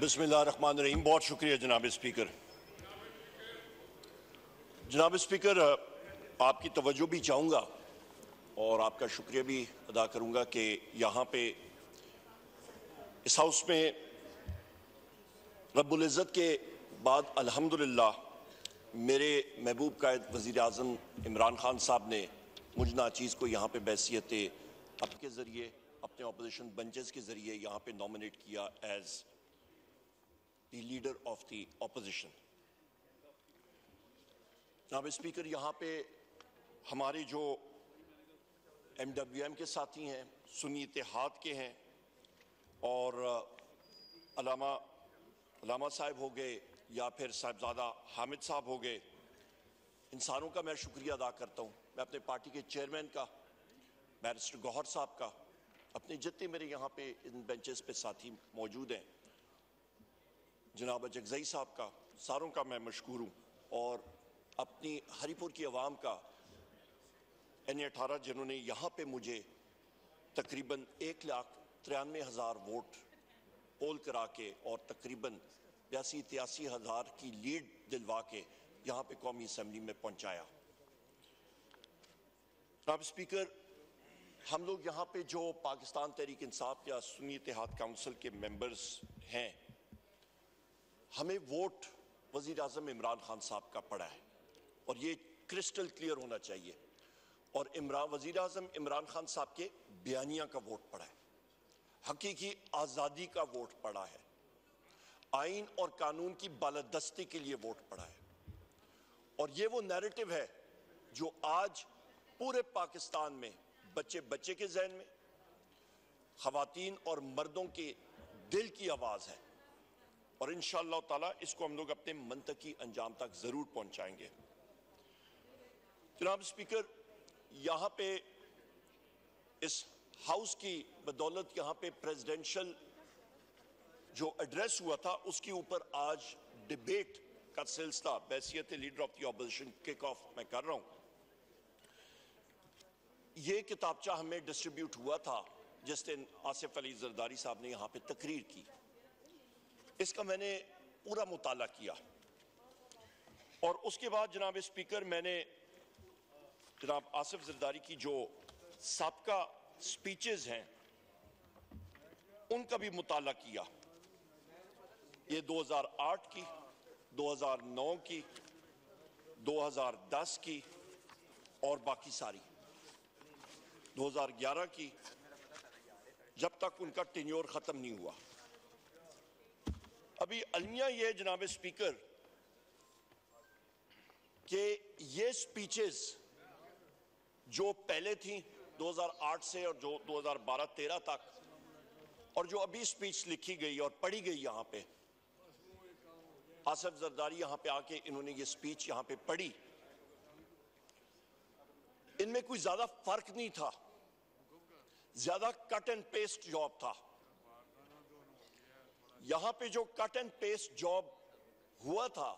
बिस्मिल्लाहिर्रहमानिर्रहीम। बहुत शुक्रिया जनाब स्पीकर। जनाब स्पीकर, आपकी तवज्जो भी चाहूँगा और आपका शुक्रिया भी अदा करूँगा कि यहाँ पे इस हाउस में रब्बुल इज़्ज़त के बाद अल्हम्दुलिल्लाह मेरे महबूब कायद वज़ीर आज़म इमरान खान साहब ने मुझ नाचीज़ को यहाँ पे बैसियत आपके ज़रिए अपने अपोजिशन बेंचेस के ज़रिए यहाँ पे नॉमिनेट किया as the leader of the opposition. जनाब स्पीकर, यहाँ पे हमारे जो MWM के साथी हैं, सुन्नी इत्तेहाद के हैं और अलामा साहब हो गए या फिर साहिबजादा हामिद साहब हो गए, इन सारों का मैं शुक्रिया अदा करता हूँ। मैं अपने पार्टी के चेयरमैन का, बैरिस्टर गौहर साहब का, अपने जितने मेरे यहाँ पे इन बेंचेस पे साथी मौजूद हैं, जनाब जगज़ई साहब का, सारों का मैं मशकूर हूँ। और अपनी हरीपुर की आवाम का NA-18 जिन्होंने यहाँ पे मुझे तकरीबन 1,93,000 वोट पोल करा के और तकरीबन 82-83 हज़ार की लीड दिलवा के यहाँ पे कौमी असम्बली में पहुँचाया। जनाब स्पीकर, हम लोग यहाँ पे जो पाकिस्तान तहरीक इंसाफ या सुन्नी इत्तेहाद काउंसिल के मेंबर्स हैं, हमें वोट वज़ीर आज़म इमरान खान साहब का पड़ा है और ये क्रिस्टल क्लियर होना चाहिए। और वज़ीर आज़म इमरान खान साहब के बयानिया का वोट पड़ा है, हकीकी आज़ादी का वोट पड़ा है, आइन और कानून की बालादस्ती के लिए वोट पड़ा है। और ये वो नैरेटिव है जो आज पूरे पाकिस्तान में बच्चे बच्चे के जहन में, ख़वातीन और मर्दों के दिल की आवाज़ है और इंशाअल्लाह ताला इसको हम लोग अपने मंतकी अंजाम तक ज़रूर पहुंचाएंगे। जनाब स्पीकर, यहाँ पे इस हाउस की बदौलत यहाँ पे प्रेसिडेंशियल जो एड्रेस हुआ था उसके ऊपर आज डिबेट का सिलसिला बैसियत leader of the opposition kick off मैं कर रहा हूँ। ये किताबचा हमें डिस्ट्रीब्यूट हुआ था जिस दिन आसिफ अली जरदारी साहब ने यहाँ पे तकरीर की। इसका मैंने पूरा मुताला किया और उसके बाद जनाब स्पीकर मैंने जनाब आसिफ जरदारी की जो साबका स्पीचेस हैं उनका भी मुताला किया। ये 2008 की, 2009 की, 2010 की और बाकी सारी 2011 की, जब तक उनका टेन्योर खत्म नहीं हुआ। अभी अलमिया ये जनाब स्पीकर कि ये स्पीचेस जो पहले थी 2008 से और जो 2012-13 तक और जो अभी स्पीच लिखी गई और पढ़ी गई यहाँ पे, आसिफ जरदारी यहाँ पे आके इन्होंने ये स्पीच यहाँ पे पढ़ी, इनमें कोई ज्यादा फर्क नहीं था, ज्यादा कट एंड पेस्ट जॉब था। यहां पे जो कट एंड पेस्ट जॉब हुआ था,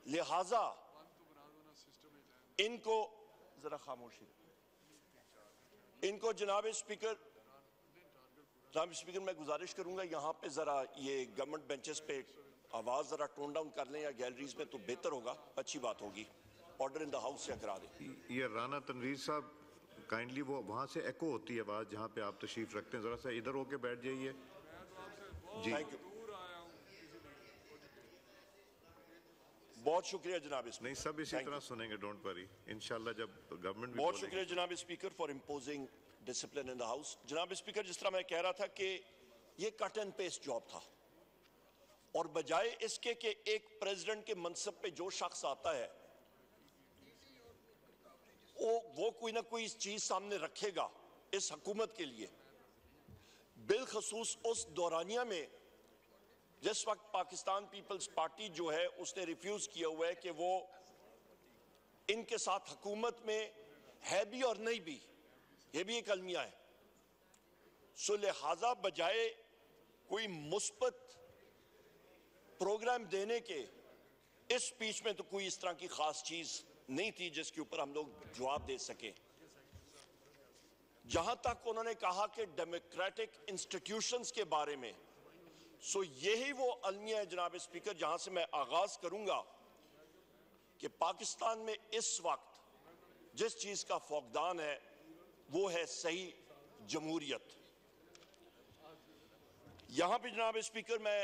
लिहाजा इनको जरा खामोशी, इनको जनाब स्पीकर मैं गुजारिश करूंगा यहां पे जरा ये गवर्नमेंट बेंचेस पे आवाज जरा टोन डाउन कर लें या गैलरीज में तो बेहतर होगा, अच्छी बात होगी। ऑर्डर इन द हाउस से करा दें। ये राना तनवीर साहब काइंडली वो वहां से एको होती है आवाज जहां पे आप तशरीफ रखते हैं, जरा सा इधर होके बैठ जाइए जी। थैंक यू, बहुत शुक्रिया जनाब स्पीकर। नहीं, सब इसी तरह सुनेंगे, डोंट वरी, इंशाल्लाह जब गवर्नमेंट भी बहुत शुक्रिया जनाब speaker for imposing discipline in the house. जनाब स्पीकर, जिस तरह मैं कह रहा था कि ये कट एंड पेस्ट जॉब था और बजाय इसके कि एक प्रेसिडेंट के मनसब पे जो शख्स आता है वो कोई ना कोई चीज सामने रखेगा इस हुकूमत के लिए, बिलखसूस उस दौरानिया में जिस वक्त पाकिस्तान पीपल्स पार्टी जो है उसने रिफ्यूज किया हुआ है कि वो इनके साथ हुकूमत में है भी और नहीं भी, ये भी एक अलमिया है। सो लिहाजा बजाय कोई मुस्बत प्रोग्राम देने के इस स्पीच में तो कोई इस तरह की खास चीज नहीं थी जिसके ऊपर हम लोग जवाब दे सके। जहां तक उन्होंने कहा कि डेमोक्रेटिक इंस्टीट्यूशंस के बारे में सो यही वो अलमिया है जनाब स्पीकर जहां से मैं आगाज करूंगा कि पाकिस्तान में इस वक्त जिस चीज का फौकदान है वो है सही जमहूरियत। यहां पे जनाब स्पीकर मैं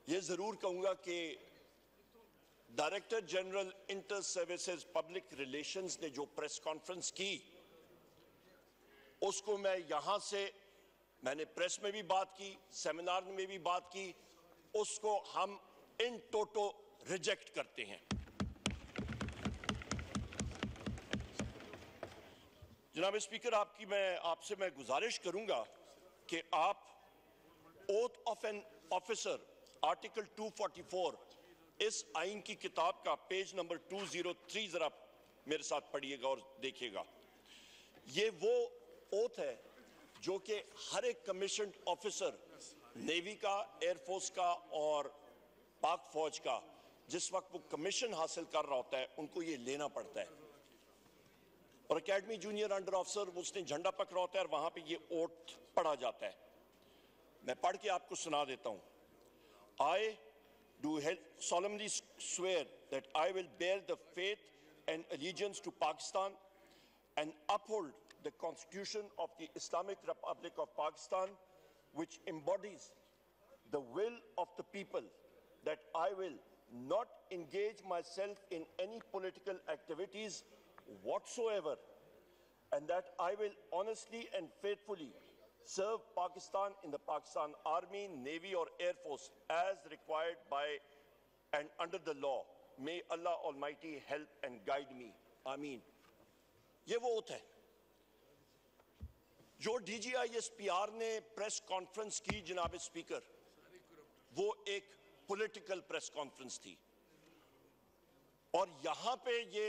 ये जरूर कहूंगा कि director general inter services public relations ने जो प्रेस कॉन्फ्रेंस की उसको मैं यहां से, मैंने प्रेस में भी बात की, सेमिनार में भी बात की, उसको हम इन टोटो रिजेक्ट करते हैं। जनाब स्पीकर आपसे मैं गुजारिश करूंगा कि आप oath of an officer article 244 इस आइन की किताब का पेज नंबर 203 जरा मेरे साथ पढ़िएगा और देखिएगा। ये वो ओथ है जो कि हर एक कमीशन ऑफिसर नेवी का, एयरफोर्स का और पाक फौज का जिस वक्त वो कमीशन हासिल कर रहा होता है उनको ये लेना पड़ता है। और एकेडमी जूनियर अंडर ऑफिसर उसने झंडा पकड़ा होता है और वहां पे ये ओथ पढ़ा जाता है। मैं पढ़ के आपको सुना देता हूं। I do solemnly swear that I will bear the faith and allegiance to Pakistan and uphold the Constitution of the Islamic Republic of Pakistan, which embodies the will of the people, that I will not engage myself in any political activities whatsoever, and that I will honestly and faithfully serve Pakistan in the Pakistan Army, Navy or Air Force as required by and under the law. May Allah Almighty help and guide me. Ameen. ये वो oath है जो DGISPR ने press conference की जनाब speaker, वो एक political press conference थी। और यहां पे ये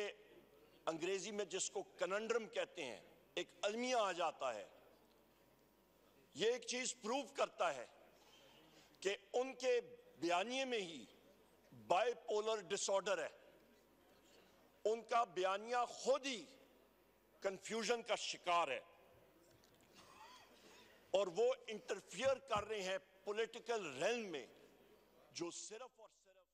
अंग्रेजी में जिसको कनंड्रम कहते हैं, एक अलमिया आ जाता है। ये एक चीज प्रूव करता है कि उनके बयानिए में ही बाइपोलर डिसऑर्डर है। उनका बयानिया खुद ही कंफ्यूजन का शिकार है और वो इंटरफियर कर रहे हैं पॉलिटिकल रेल्म में जो सिर्फ और सिर्फ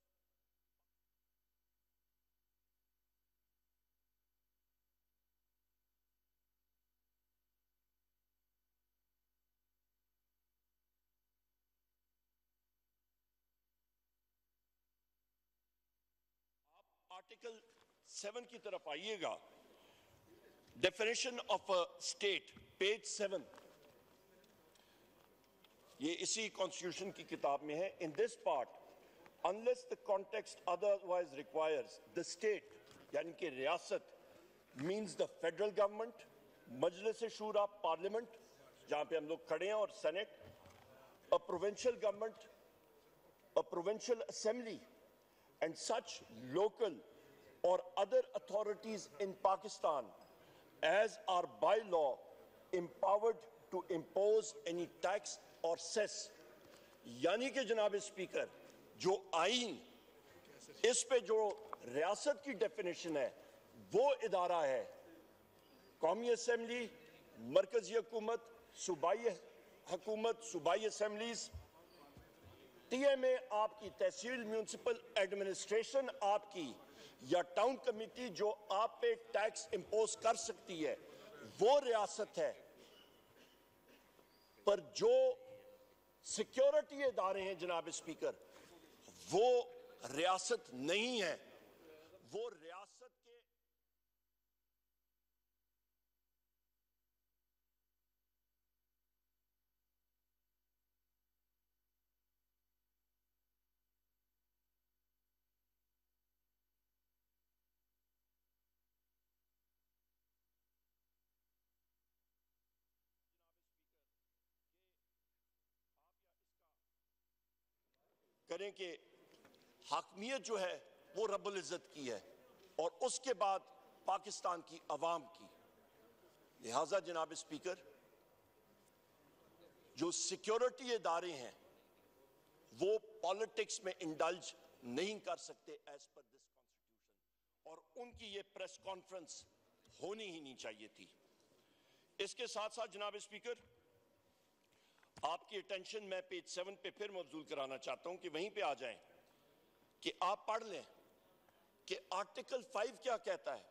आर्टिकल 7 की तरफ आइएगा। Definition of a state, page 7, ये इसी कॉन्स्टिट्यूशन की किताब में है। In this part, unless the context otherwise requires, the state यानी कि रियासत means the federal government, Majlis Shura parliament जहां पे हम लोग खड़े हैं और senate, a provincial government, a provincial assembly and such local or other authorities in Pakistan as are by law empowered to impose any tax or cess। यानी कि जनाब स्पीकर, जो आइन इस पे जो रियासत की डेफिनेशन है वो इदारा है कौमी असेंबली, मरकजी हुकूमत, सूबाई हुकूमत, सूबाई असेंबलीज, टीएमए आपकी तहसील, म्यूनिसिपल एडमिनिस्ट्रेशन आपकी, या टाउन कमेटी जो आप पे टैक्स इंपोज कर सकती है वो रियासत है। पर जो सिक्योरिटी इदारे हैं जनाब स्पीकर, वो रियासत नहीं है, वो रियासत के करें कि हाकमियत जो है वो रब्बुल इज्जत की है और उसके बाद पाकिस्तान की अवाम की। लिहाजा जनाब स्पीकर, जो सिक्योरिटी इदारे हैं वो पॉलिटिक्स में इंडल्ज नहीं कर सकते एज पर दिस कॉन्स्टिट्यूशन, और उनकी ये प्रेस कॉन्फ्रेंस होनी ही नहीं चाहिए थी। इसके साथ साथ जनाब स्पीकर, आपकी अटेंशन मैं पेज 7 पे फिर मबजूल कराना चाहता हूं कि वहीं पे आ जाएं कि आप पढ़ लें कि आर्टिकल 5 क्या कहता है।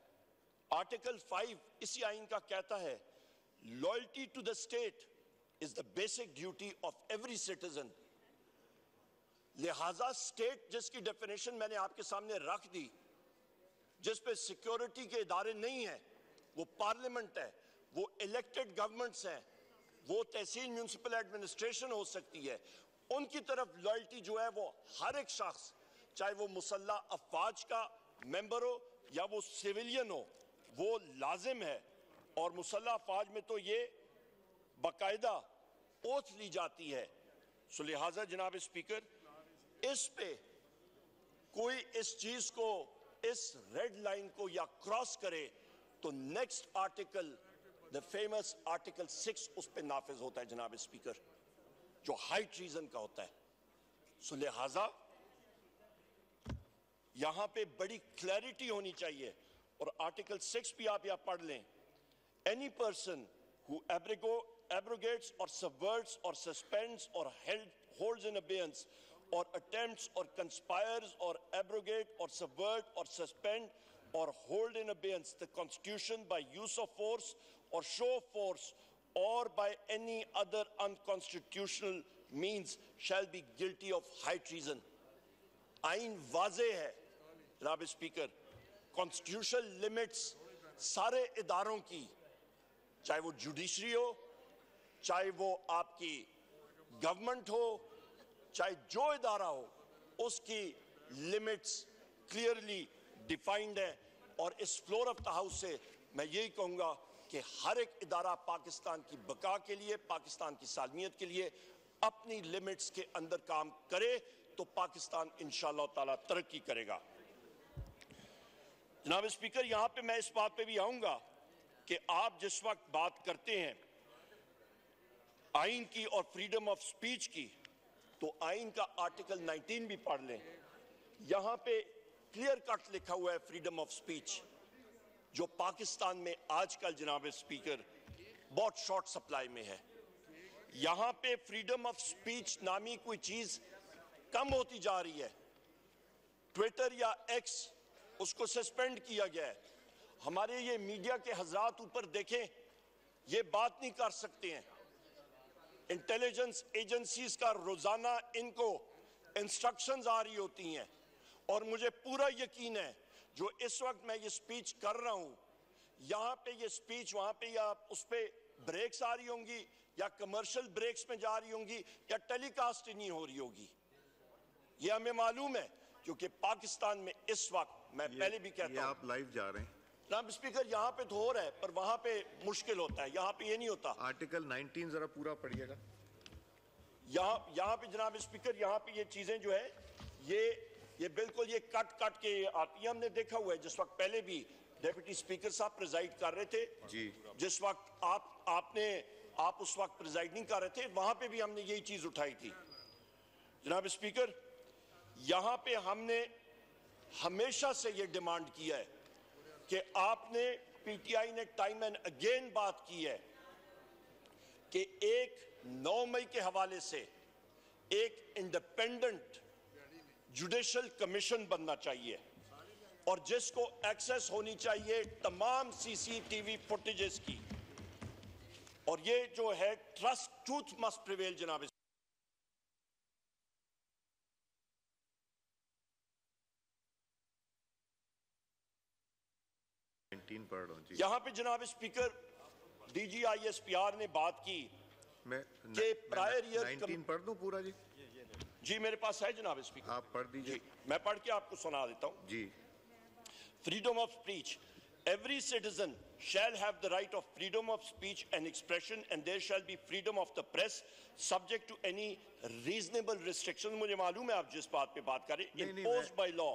आर्टिकल 5 इसी आइन का कहता है, loyalty to the state is the basic duty of every citizen. लिहाजा स्टेट जिसकी डेफिनेशन मैंने आपके सामने रख दी, जिस पे सिक्योरिटी के इदारे नहीं है, वो पार्लियामेंट है, वो इलेक्टेड गवर्नमेंट्स हैं, वो तहसील म्यूनिसिपल एडमिनिस्ट्रेशन हो सकती है, उनकी तरफ लॉयल्टी जो है वो हर एक शख्स, चाहे वो मुसल्ला अफवाज का मेंबर हो या वो सिविलियन हो, वो लाजिम है। और मुसल्ला अफवाज में तो ये बाकायदा ओथ ली जाती है। सो लिहाजा जनाब स्पीकर, इस पे कोई इस चीज को, इस रेड लाइन को या क्रॉस करे तो next article, the famous article 6 उस पे नाफिज होता है जनाब स्पीकर, जो हाई ट्रीजन का होता है। सो लिहाजा यहां पे बड़ी क्लैरिटी होनी चाहिए। और आर्टिकल 6 भी आप यहां पढ़ लें, any person who abrogates or subverts or suspends or holds in abeyance or attempts or conspires or abrogate or subvert or suspend or hold in abeyance the Constitution by use of force or show of force or by any other unconstitutional means shall be guilty of high treason। आइन वाज़े है जनाब speaker, constitutional limits सारे इदारों की, चाहे वो judiciary हो, चाहे वो आपकी गवर्नमेंट हो, चाहे जो इदारा हो, उसकी लिमिट्स क्लियरली डिफाइंड है। और इस फ्लोर ऑफ द हाउस से मैं यही कहूंगा कि हर एक इदारा पाकिस्तान की बका के लिए, पाकिस्तान की सालमियत के लिए अपनी लिमिट्स के अंदर काम करे तो पाकिस्तान इंशाअल्लाह ताला तरक्की करेगा। जनाब स्पीकर, यहां पे मैं इस बात पे भी आऊंगा कि आप जिस वक्त बात करते हैं आइन की और फ्रीडम ऑफ स्पीच की, तो आइन का आर्टिकल 19 भी पढ़ लें। यहां पे क्लियर कट लिखा हुआ है फ्रीडम ऑफ स्पीच, जो पाकिस्तान में आजकल जनाब स्पीकर बहुत शॉर्ट सप्लाई में है। यहां पे फ्रीडम ऑफ स्पीच नामी कोई चीज कम होती जा रही है। ट्विटर या एक्स, उसको सस्पेंड किया गया है। हमारे ये मीडिया के हजरात ऊपर देखें, ये बात नहीं कर सकते हैं। इंटेलिजेंस एजेंसीज का रोजाना इनको इंस्ट्रक्शंस आ रही होती हैं, और मुझे पूरा यकीन है जो इस वक्त मैं ये स्पीच कर रहा हूं, यहां पे ये स्पीच वहां पे या उस पे ब्रेक्स आ रही होंगी या कमर्शियल ब्रेक्स में जा रही होंगी या टेलीकास्ट ही नहीं हो रही होगी। ये हमें मालूम है, क्योंकि पाकिस्तान में इस वक्त, मैं पहले भी कहता हूं, आप लाइव जा रहे हैं जनाब स्पीकर, यहाँ पे तो हो रहा है पर वहां पे मुश्किल होता है, यहाँ पे ये नहीं होता। आर्टिकल 19 जरा पूरा पढ़िएगा। यहाँ पे जनाब स्पीकर, यहाँ पे ये चीजें जो है ये बिल्कुल ये कट के आती है। हमने देखा हुआ है, जिस वक्त पहले भी डेप्यूटी स्पीकर साहब प्रिजाइड कर रहे थे जी, जिस वक्त आप उस वक्त प्रिजाइड नहीं कर रहे थे, वहां पे भी हमने यही चीज उठाई थी। जनाब स्पीकर, यहां पे हमने हमेशा से ये डिमांड किया है कि आपने, पीटीआई ने टाइम एंड अगेन बात की है कि 9 मई के हवाले से एक इंडिपेंडेंट जुडिशल कमीशन बनना चाहिए और जिसको एक्सेस होनी चाहिए तमाम सीसीटीवी फुटेजेस की, और ये जो है ट्रूथ मस्ट प्रिवेल जनाब। यहां पे जनाब स्पीकर DGISPR ने बात की कि प्रायर ईयर 19 पढ़ दूं पूरा जी? जी मेरे पास है जनाब स्पीकर, आप पढ़ दीजिए। मैं पढ़ के आपको सुना देता हूं जी। Freedom of speech, every citizen shall have the right of freedom of speech and expression, and there shall be freedom of the press subject to any reasonable restriction। मुझे मालूम है आप जिस बात पे बात कर रहे हैं, imposed by law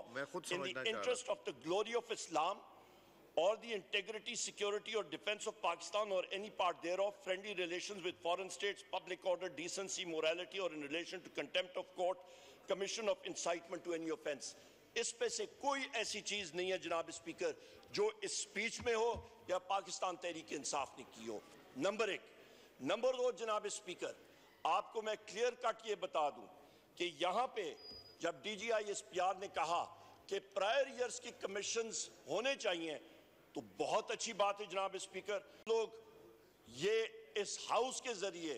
in the interest of the glory of Islam or the integrity, security or defense of Pakistan or any part thereof, friendly relations with foreign states, public order, decency, morality, or in relation to contempt of court, commission of incitement to any offense। इस पे से कोई ऐसी चीज नहीं है जनाब speaker जो इस स्पीच में हो या पाकिस्तान तहरीक इंसाफ ने की हो। नंबर 1। नंबर 2 जनाब स्पीकर, आपको मैं क्लियर कट ये बता दूं कि यहां पे जब DGISPR ने कहा कि प्रायर ईयर्स की कमीशंस होने चाहिए, तो बहुत अच्छी बात है जनाब स्पीकर। लोग ये इस हाउस के जरिए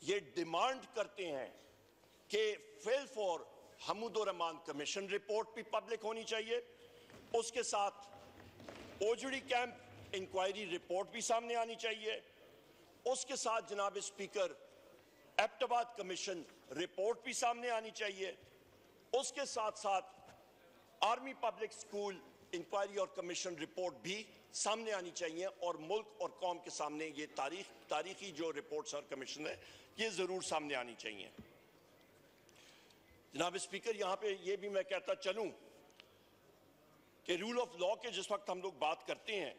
ये डिमांड करते हैं कि fail for Hamoodur Rahman commission report भी पब्लिक होनी चाहिए, उसके साथ ओजड़ी कैंप इंक्वायरी रिपोर्ट भी सामने आनी चाहिए, उसके साथ जनाब स्पीकर एबटाबाद कमीशन रिपोर्ट भी सामने आनी चाहिए, उसके साथ साथ आर्मी पब्लिक स्कूल इंक्वायरी और कमीशन रिपोर्ट भी सामने आनी चाहिए, और मुल्क और कौम के सामने ये तारीखी जो रिपोर्ट्स और कमीशन है ये जरूर सामने आनी चाहिए। जनाब स्पीकर, यहां पे ये भी मैं कहता चलूं कि रूल ऑफ लॉ के जिस वक्त हम लोग बात करते हैं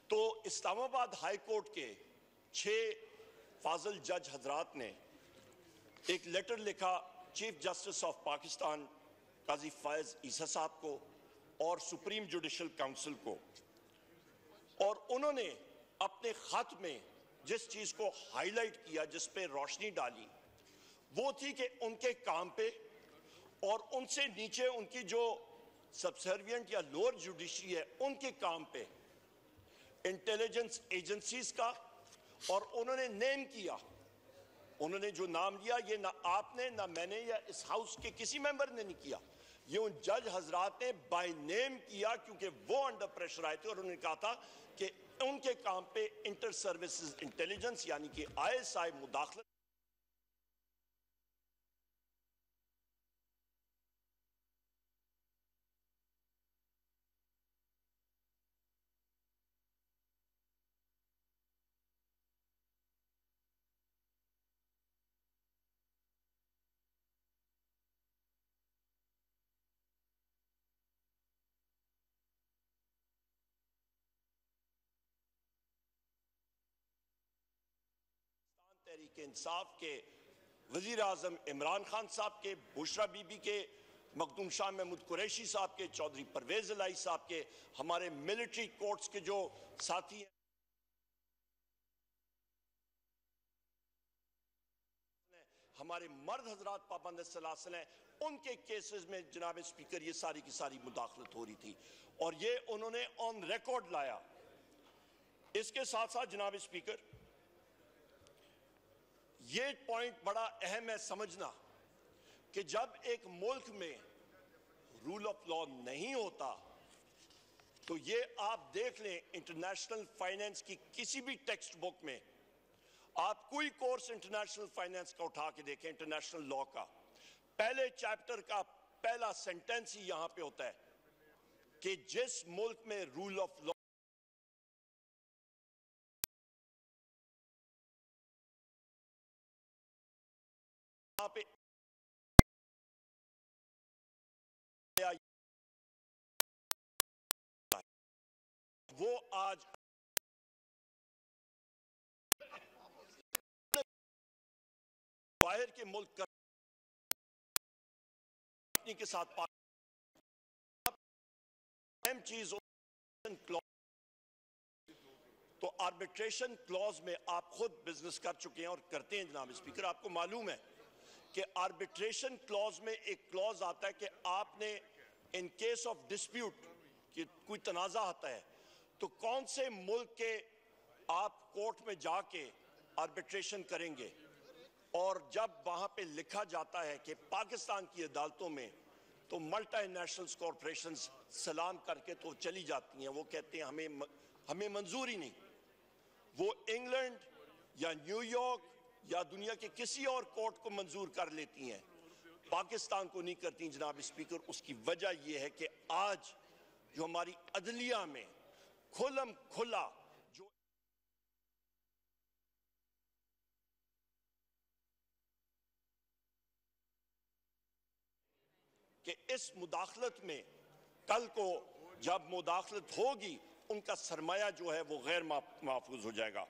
तो इस्लामाबाद हाई कोर्ट के 6 फाजिल जज हजरात ने एक लेटर लिखा चीफ जस्टिस ऑफ पाकिस्तान काजी फैज ईसा साहब को और सुप्रीम जुडिशल काउंसिल को, और उन्होंने अपने खत में जिस चीज को हाईलाइट किया, जिस पे रोशनी डाली, वो थी कि उनके काम पे और उनसे नीचे उनकी जो सबसर्विएंट या लोअर जुडिशरी है उनके काम पे इंटेलिजेंस एजेंसीज का, और उन्होंने नेम किया, उन्होंने जो नाम लिया ये ना आपने ना मैंने या इस हाउस के किसी मेंबर ने नहीं किया, ये उन जज हजरात ने बाय नेम किया, क्योंकि वो अंडर प्रेशर आए थे और उन्होंने कहा था कि उनके काम पे इंटर सर्विसेज इंटेलिजेंस यानी कि ISI मुदाखलत। तहरीक इंसाफ के वजीर आजम इमरान खान साहब के, बुशरा बीबी के, मखदूम शाह महमूद कुरैशी साहब के, चौधरी परवेज इलाही साहब के, हमारे मिलिट्री कोर्ट्स के जो साथी हैं, हमारे मर्द हजरात पाबंद सलासल हैं, उनके केसेस में जनाब स्पीकर ये सारी की सारी मुदाखलत हो रही थी, और ये उन्होंने ऑन रिकॉर्ड लाया। इसके साथ साथ जनाब स्पीकर ये पॉइंट बड़ा अहम है समझना कि जब एक मुल्क में रूल ऑफ लॉ नहीं होता तो ये आप देख लें, इंटरनेशनल फाइनेंस की किसी भी टेक्स्ट बुक में आप कोई कोर्स इंटरनेशनल फाइनेंस का उठा के देखें, इंटरनेशनल लॉ का पहले चैप्टर का पहला सेंटेंस ही यहां पे होता है कि जिस मुल्क में रूल ऑफ लॉ पे वो आज बाहर के मुल्क के साथ अहम चीज तो आर्बिट्रेशन क्लॉज में आप खुद बिजनेस कर चुके हैं और करते हैं जनाब स्पीकर, आपको मालूम है कि आर्बिट्रेशन क्लॉज में एक क्लॉज आता है कि आपने इन केस ऑफ डिस्प्यूट कि कोई तनाजा आता है तो कौन से मुल्क के आप कोर्ट में जाके आर्बिट्रेशन करेंगे, और जब वहां पे लिखा जाता है कि पाकिस्तान की अदालतों में तो मल्टीनेशनल कॉरपोरेशंस सलाम करके तो चली जाती हैं, वो कहते हैं हमें मंजूर ही नहीं, वो इंग्लैंड या न्यूयॉर्क या दुनिया के किसी और कोर्ट को मंजूर कर लेती हैं, पाकिस्तान को नहीं करती जनाब स्पीकर। उसकी वजह यह है कि आज जो हमारी अदलिया में खुलम खुला जो कि इस मुदाखलत में कल को जब मुदाखलत होगी उनका सरमाया जो है वो गैर महफूज हो जाएगा।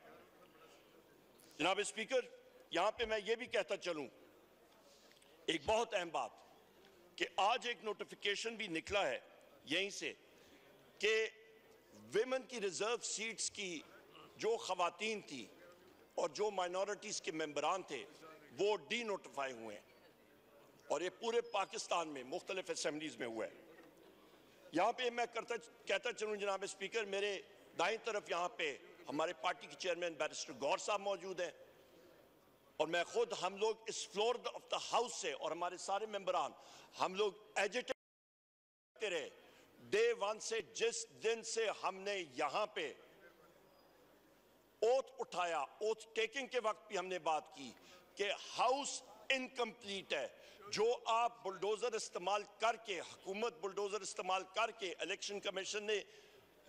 जनाब स्पीकर, यहां पे मैं ये भी कहता चलूं एक बहुत अहम बात कि आज एक नोटिफिकेशन भी निकला है यहीं से कि विमेन की रिजर्व सीट्स की जो खवातीन थी और जो माइनॉरिटीज के मेंबरान थे वो डी नोटिफाई हुए हैं, और ये पूरे पाकिस्तान में मुख्तलिफ असेंबलीज में हुआ है। यहाँ पे मैं कहता चलूँ जनाब स्पीकर, मेरे दाईं तरफ यहाँ पे हमारे पार्टी के चेयरमैन बैरिस्टर गौर साहब मौजूद हैं, और मैं खुद, हम लोग इस फ्लोर ऑफ द हाउस से और हमारे सारे मेंबरान, हम लोग एजिटेट करते रहे डे वन से। जिस दिन से हमने यहाँ पे ओथ उठाया, ओथ टेकिंग के वक्त भी हमने बात की कि हाउस इनकम्प्लीट है, जो आप बुलडोजर इस्तेमाल करके, हुकूमत बुलडोजर इस्तेमाल करके, इलेक्शन कमीशन ने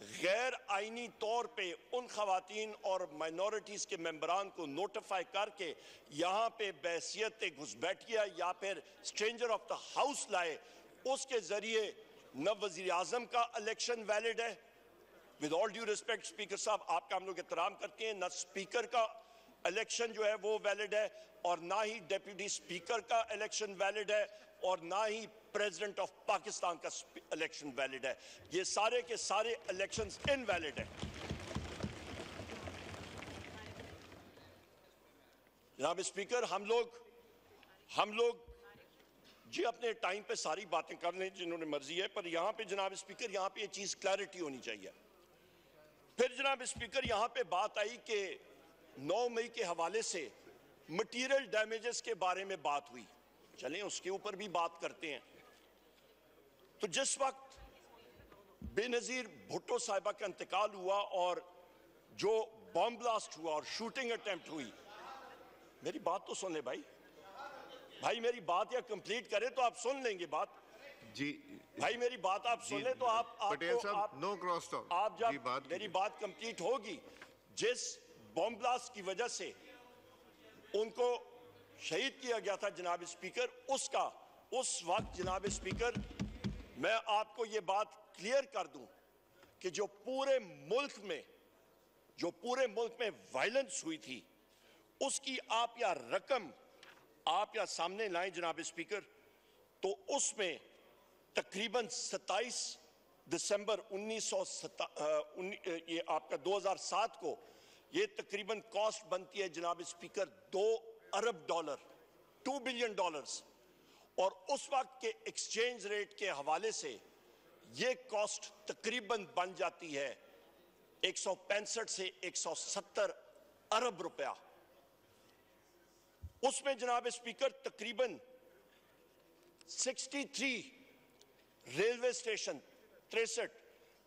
गैर आईनी तौर पे उन खवातीन और माइनॉरिटीज के मेंबरान को नोटिफाई करके यहाँ पे बहसियत घुसपैठिया या फिर स्ट्रेंजर ऑफ द हाउस लाए, उसके जरिए न वजीर आजम का इलेक्शन वैलिड है, with all due respect speaker साहब, आपका हम लोग एहतराम करते हैं, न स्पीकर का इलेक्शन जो है वो वैलिड है, और ना ही डेप्यूटी स्पीकर का इलेक्शन वैलिड है, और ना ही प्रेसिडेंट ऑफ पाकिस्तान का इलेक्शन वैलिड है। ये सारे के सारे इलेक्शंस इनवैलिड है। जनाब स्पीकर, हम लोग जी अपने टाइम पे सारी बातें कर लें जिन्होंने मर्जी है, पर यहां पे जनाब स्पीकर, यहां पे ये चीज क्लैरिटी होनी चाहिए। फिर जनाब स्पीकर, यहां पे बात आई कि 9 मई के हवाले से मटीरियल डैमेजेस के बारे में बात हुई, चलें उसके ऊपर भी बात करते हैं। तो जिस वक्त बेनजीर भुट्टो साहिबा का इंतकाल हुआ और जो बॉम्ब ब्लास्ट हुआ और शूटिंग अटेम्प्ट हुई, मेरी बात तो सुन ले भाई मेरी बात या कंप्लीट करें तो आप सुन लेंगे बात जी। भाई मेरी बात आप सुन ले तो आप पटेल साहब, नो क्रॉस टॉक। आप जब मेरी बात कंप्लीट होगी, जिस बॉम्ब ब्लास्ट की वजह से उनको शहीद किया गया था जनाब स्पीकर, उसका उस वक्त जनाब स्पीकर, मैं आपको ये बात क्लियर कर दूं कि जो पूरे मुल्क में वायलेंस हुई थी, उसकी आप या रकम आप या सामने लाएं जनाब स्पीकर, तो उसमें तकरीबन 27 दिसंबर ये आपका 2007 को ये तकरीबन कॉस्ट बनती है जनाब स्पीकर $2 अरब, $2 बिलियन, और उस वक्त के एक्सचेंज रेट के हवाले से ये कॉस्ट तकरीबन बन जाती है 165 से 170 अरब रुपया। उसमें जनाब स्पीकर तकरीबन 63 railway station, 63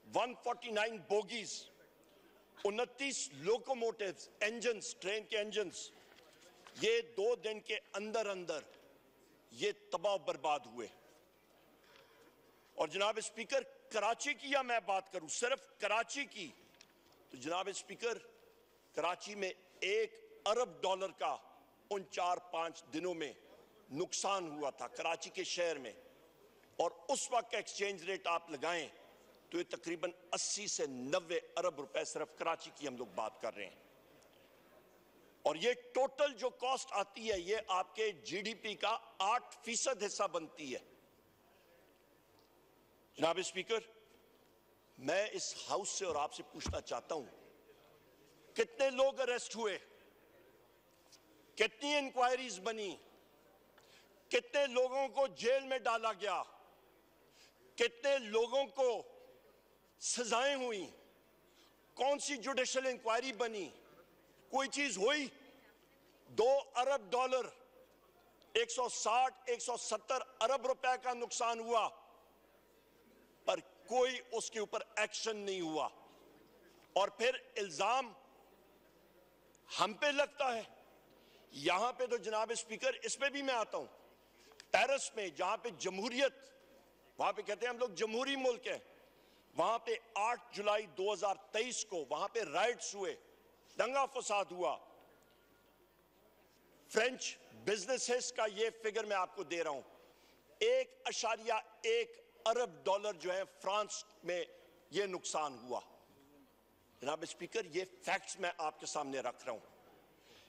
149 bogies, 29 locomotives, engines, train के इंजन्स, ये 2 दिन के अंदर ये तबाह बर्बाद हुए। और जनाब स्पीकर, कराची की या मैं बात करूं सिर्फ कराची की, तो जनाब स्पीकर, कराची में $1 अरब का उन 4-5 दिनों में नुकसान हुआ था कराची के शहर में, और उस वक्त का एक्सचेंज रेट आप लगाएं तो ये तकरीबन 80 से 90 अरब रुपए सिर्फ कराची की हम लोग बात कर रहे हैं। और ये टोटल जो कॉस्ट आती है, ये आपके जीडीपी का 8% हिस्सा बनती है। जनाब स्पीकर, मैं इस हाउस से और आपसे पूछना चाहता हूं, कितने लोग अरेस्ट हुए, कितनी इंक्वायरीज बनी, कितने लोगों को जेल में डाला गया, कितने लोगों को सजाएं हुई, कौन सी जुडिशियल इंक्वायरी बनी, कोई चीज हुई? $2 अरब, 160-170 अरब रुपए का नुकसान हुआ, पर कोई उसके ऊपर एक्शन नहीं हुआ। और फिर इल्जाम हम पे लगता है। यहां पे तो जनाब स्पीकर, इस पे भी मैं आता हूं, पेरिस में जहां पे जमहूरियत, वहां पे कहते हैं हम लोग जमहूरी मुल्क है, वहां पे 8 जुलाई 2023 को वहां पे राइट्स हुए, दंगा फसाद हुआ। फ्रेंच बिजनेसेस का ये फिगर मैं आपको दे रहा हूं, $1.1 अरब जो है फ्रांस में ये नुकसान हुआ। जनाब स्पीकर, ये फैक्ट्स मैं आपके सामने रख रहा हूं।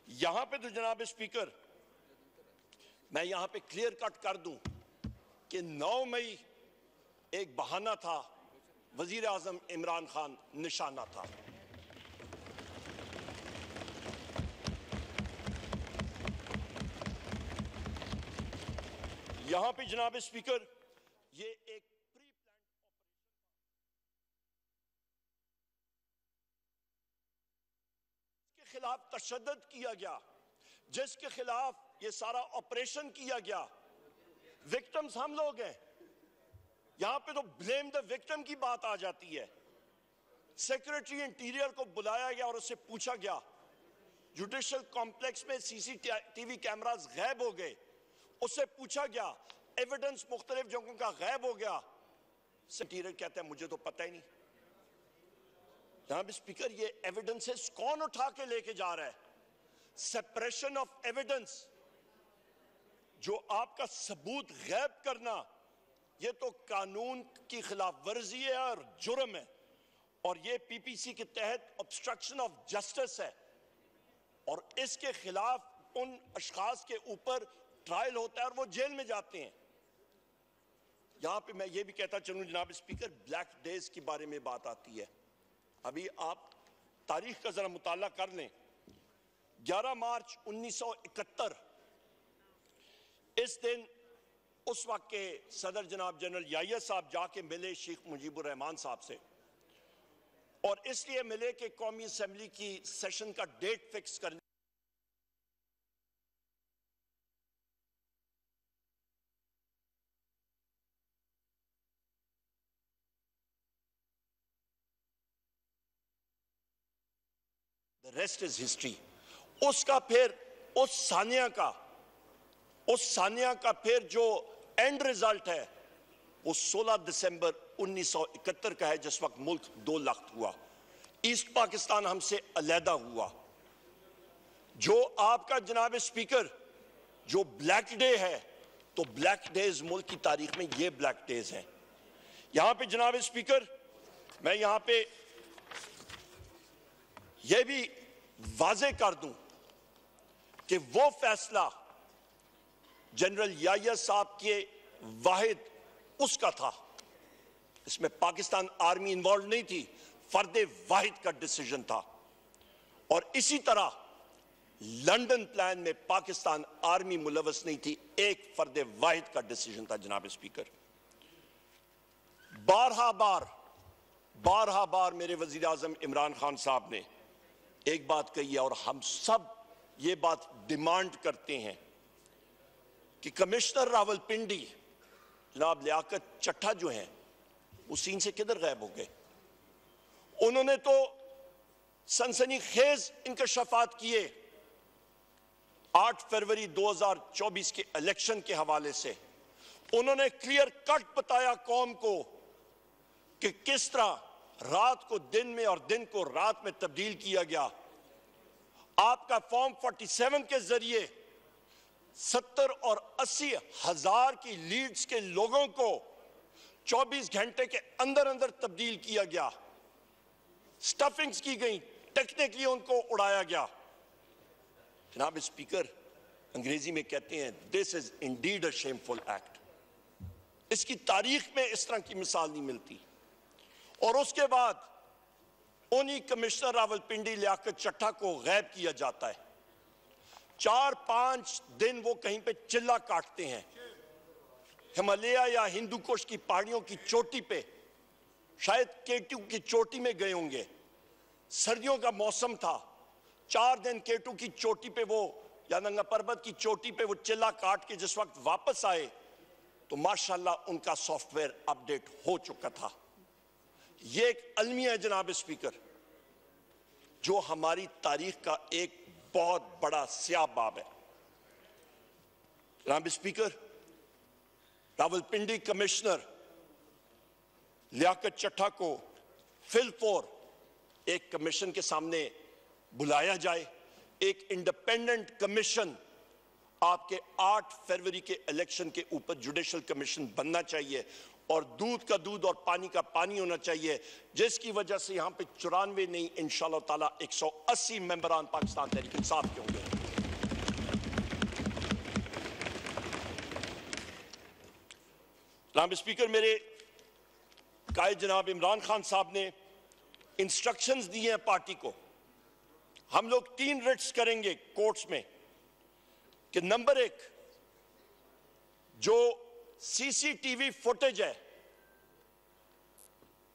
यहां पे तो जनाब स्पीकर, मैं यहां पे क्लियर कट कर दूं कि 9 मई एक बहाना था, वजीर आजम इमरान खान निशाना था। यहां पे जनाब स्पीकर ये एक प्री प्लान के खिलाफ तशद्दुद किया गया, जिसके खिलाफ ये सारा ऑपरेशन किया गया। विक्टिम्स हम लोग हैं। यहां पे तो ब्लेम द विक्टिम की बात आ जाती है। सेक्रेटरी इंटीरियर को बुलाया गया और उससे पूछा गया, जुडिशियल कॉम्प्लेक्स में सीसीटीवी कैमरास गायब हो गए, उससे पूछा गया, एविडेंस मुख्तलिफ जगहों का गायब हो गया। इंटीरियर कहता है मुझे तो पता ही नहीं। जनाब स्पीकर, ये एविडेंसेस कौन उठा के लेके जा रहा है? सेपरेशन ऑफ एविडेंस, जो आपका सबूत गायब करना, ये तो कानून की खिलाफ वर्जी है और जुर्म है, और ये पीपीसी के तहत ऑब्स्ट्रक्शन ऑफ जस्टिस है, और इसके खिलाफ उन अशखास के ऊपर ट्रायल होता है और वो जेल में जाते हैं। यहां पे मैं ये भी कहता चलूं जनाब स्पीकर, ब्लैक डेज के बारे में बात आती है। अभी आप तारीख का जरा मुताला कर लें। 11 मार्च 1971 इस दिन उस वक्त के सदर जनाब जनरल याहिया साहब जाके मिले शेख मुजीबुर रहमान साहब से, और इसलिए मिले कि कौमी असेंबली की सेशन का डेट फिक्स करने रेस्ट इज हिस्ट्री। उसका फिर उस सानिया का फिर जो एंड रिजल्ट है वो 16 दिसंबर 1971 का है, जिस वक्त मुल्क 2 लाख हुआ, ईस्ट पाकिस्तान हमसे अलहदा हुआ। जो आपका जनाब स्पीकर जो ब्लैक डे है, तो ब्लैक डेज मुल्क की तारीख में ये ब्लैक डेज हैं। यहां पे जनाब स्पीकर मैं यहां पे यह भी वाजे कर दूं कि वो फैसला जनरल याहिया साहब के वाहिद उसका था, इसमें पाकिस्तान आर्मी इन्वॉल्व नहीं थी, फर्दे वाहिद का डिसीजन था। और इसी तरह लंदन प्लान में पाकिस्तान आर्मी मुलवस नहीं थी, एक फर्दे वाहिद का डिसीजन था। जनाब स्पीकर, बारहा बार मेरे वजीर आजम इमरान खान साहब ने एक बात कही है, और हम सब ये बात डिमांड करते हैं कि कमिश्नर रावलपिंडी जनाब लियाकत चट्टा जो हैं वो सीन से किधर गायब हो गए? उन्होंने तो सनसनीखेज इंकशाफात किए 8 फरवरी 2024 के इलेक्शन के हवाले से। उन्होंने क्लियर कट बताया कौम को कि किस तरह रात को दिन में और दिन को रात में तब्दील किया गया। आपका फॉर्म 47 के जरिए 70 और 80 हजार की लीड्स के लोगों को 24 घंटे के अंदर अंदर तब्दील किया गया, स्टफिंग्स की गई, टेक्निकली उनको उड़ाया गया। जनाब स्पीकर, अंग्रेजी में कहते हैं this is indeed a shameful act. इसकी तारीख में इस तरह की मिसाल नहीं मिलती। और उसके बाद उन्हीं कमिश्नर रावलपिंडी लियाकत चट्टा को गायब किया जाता है। 4-5 दिन वो कहीं पे चिल्ला काटते हैं, हिमालय या हिंदू कुश की पहाड़ियों की चोटी पे, शायद केटू की चोटी में गए होंगे, सर्दियों का मौसम था। 4 दिन केटू की चोटी पे वो या नंगा पर्वत की चोटी पे वो चिल्ला काट के जिस वक्त वापस आए तो माशाल्लाह उनका सॉफ्टवेयर अपडेट हो चुका था। ये एक अलमिया है जनाब स्पीकर, जो हमारी तारीख का एक बहुत बड़ा स्याह बाब है। जनाब स्पीकर, रावलपिंडी कमिश्नर लियाकत चट्टा को फिलफोर एक कमीशन के सामने बुलाया जाए। एक इंडिपेंडेंट कमीशन आपके 8 फरवरी के इलेक्शन के ऊपर जुडिशियल कमीशन बनना चाहिए, और दूध का दूध और पानी का पानी होना चाहिए, जिसकी वजह से यहां पे 94 नहीं इंशाअल्लाह ताला 180 मेंबरान पाकिस्तान तहरीक इंसाफ के होंगे। जनाब स्पीकर, मेरे कायद जनाब इमरान खान साहब ने इंस्ट्रक्शंस दिए हैं पार्टी को। हम लोग 3 रिट्स करेंगे कोर्ट्स में कि नंबर 1, जो सीसीटीवी फुटेज है,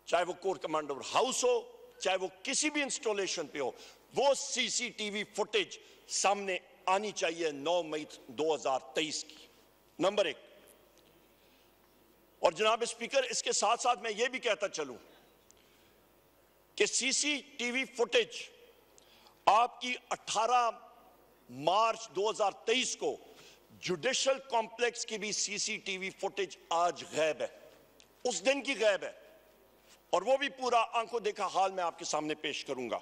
चाहे वो कोर कमांडर हाउस हो, चाहे वो किसी भी इंस्टॉलेशन पे हो, वो सीसीटीवी फुटेज सामने आनी चाहिए 9 मई 2023 की, नंबर 1। और जनाब स्पीकर, इसके साथ साथ मैं ये भी कहता चलूं कि सीसीटीवी फुटेज आपकी 18 मार्च 2023 को जुडिशल कॉम्प्लेक्स की भी सीसीटीवी फुटेज आज गायब है, उस दिन की गायब है, और वो भी पूरा आंखों देखा हाल मैं आपके सामने पेश करूंगा।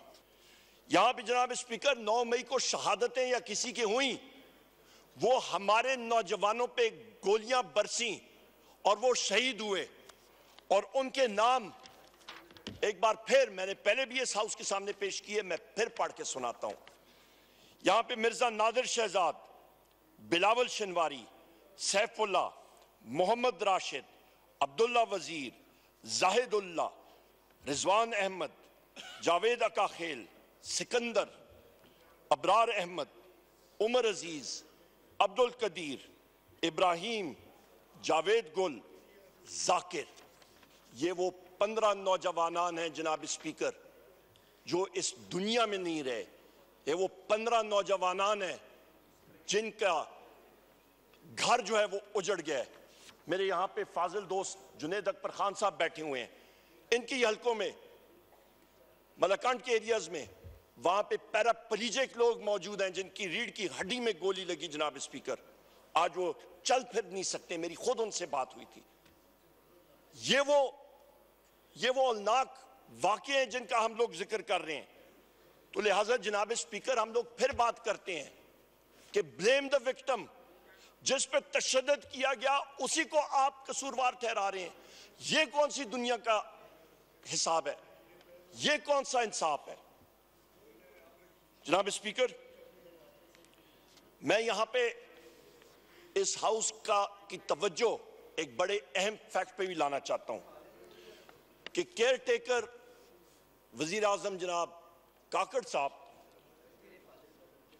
यहां पे जनाब स्पीकर 9 मई को शहादतें या किसी की हुई, वो हमारे नौजवानों पे गोलियां बरसी और वो शहीद हुए, और उनके नाम एक बार फिर मैंने पहले भी इस हाउस के सामने पेश किए, मैं फिर पढ़ के सुनाता हूं। यहां पे मिर्जा नादिर शहजाद, बिलावल शिनवारी, सैफुल्ला, मोहम्मद राशिद, अब्दुल्ला वजीर, जाहिदुल्ला, रिजवान अहमद, जावेद अकाखेल, सिकंदर, अबरार अहमद, उमर अजीज, अब्दुल कदीर, इब्राहिम, जावेद गुल, जाकिर, ये वो 15 नौजवान हैं जनाब स्पीकर जो इस दुनिया में नहीं रहे। ये वो 15 नौजवान हैं जिनका घर जो है वो उजड़ गया है। मेरे यहां पे फाजिल दोस्त जुनेद अकबर खान साहब बैठे हुए हैं, इनकी हलकों में मलकंड के एरियाज में वहां पे पैराप्लीजिक लोग मौजूद हैं जिनकी रीढ़ की हड्डी में गोली लगी जनाब स्पीकर, आज वो चल फिर नहीं सकते। मेरी खुद उनसे बात हुई थी। ये वो औलनाक वाक़े हैं जिनका हम लोग जिक्र कर रहे हैं। तो लिहाजा जनाब स्पीकर, हम लोग फिर बात करते हैं कि ब्लेम द विक्टिम, जिस पे तशद्दुद किया गया उसी को आप कसूरवार ठहरा रहे हैं। ये कौन सी दुनिया का हिसाब है? ये कौन सा इंसाफ है? जनाब स्पीकर, मैं यहां पे इस हाउस की तवज्जो एक बड़े अहम फैक्ट पे भी लाना चाहता हूं कि केयर टेकर वजीर आजम जनाब काकड़ साहब,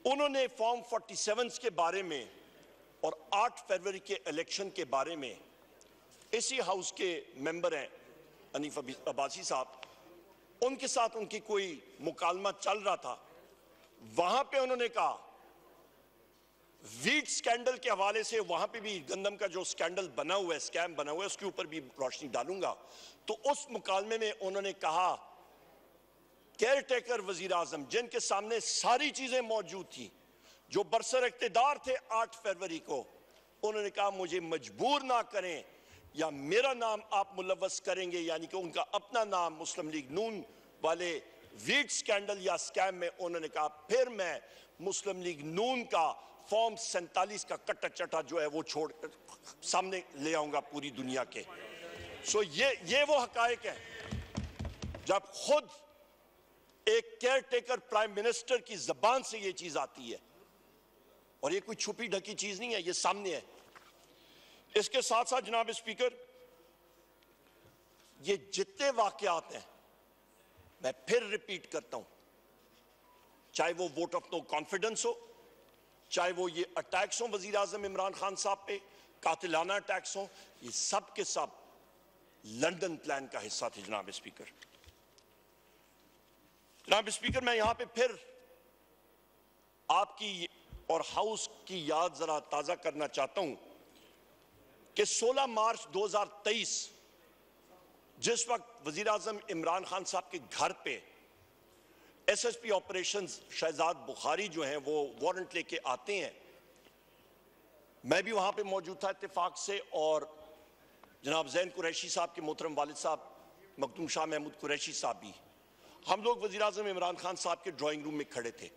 उन्होंने फॉर्म 47 के बारे में और 8 फरवरी के इलेक्शन के बारे में, इसी हाउस के मेंबर हैं अनीफ अब्बासी साहब, उनके साथ उनकी कोई मुकालमा चल रहा था। वहां पे उन्होंने कहा वीट स्कैंडल के हवाले से, वहां पे भी गंदम का जो स्कैंडल बना हुआ है, स्कैम बना हुआ है, उसके ऊपर भी रोशनी डालूंगा। तो उस मुकालमे में उन्होंने कहा केयर टेकर वजीर आजम, जिनके सामने सारी चीजें मौजूद थी, जो बरसर इख्तिदार थे 8 फरवरी को, उन्होंने कहा मुझे मजबूर ना करें या मेरा नाम आप मुलव्वस करेंगे, यानी कि उनका अपना नाम मुस्लिम लीग नून वाले वीट स्कैंडल या स्कैम में, उन्होंने कहा फिर मैं मुस्लिम लीग नून का फॉर्म 47 का कट्टा चट्टा जो है वो छोड़ सामने ले आऊंगा पूरी दुनिया के। सो ये वो हकायक है जब खुद एक केयर टेकर प्राइम मिनिस्टर की जबान से ये चीज आती है, और ये कोई छुपी ढकी चीज नहीं है, ये सामने है। इसके साथ साथ जनाब स्पीकर, ये जितने वाकयात हैं, मैं फिर रिपीट करता हूं, चाहे वो वोट ऑफ नो कॉन्फिडेंस हो, चाहे वो ये अटैक्स हो वजीर आजम इमरान खान साहब पे, कातिलाना अटैक्स हो, ये सब के सब लंदन प्लान का हिस्सा थे जनाब स्पीकर। जनाब स्पीकर, मैं यहां पे फिर आपकी और हाउस की याद जरा ताजा करना चाहता हूं कि 16 मार्च 2023 जिस वक्त वजीर आजम इमरान खान साहब के घर पे एसएसपी ऑपरेशंस शहजाद बुखारी जो हैं वो वारंट लेके आते हैं, मैं भी वहां पे मौजूद था इत्तेफाक से, और जनाब जैन कुरैशी साहब के मोहतरम वालिद साहब मखदूम शाह महमूद कुरैशी साहब भी, हम लोग वजीर आजम इमरान खान साहब के ड्राइंग रूम में खड़े थे।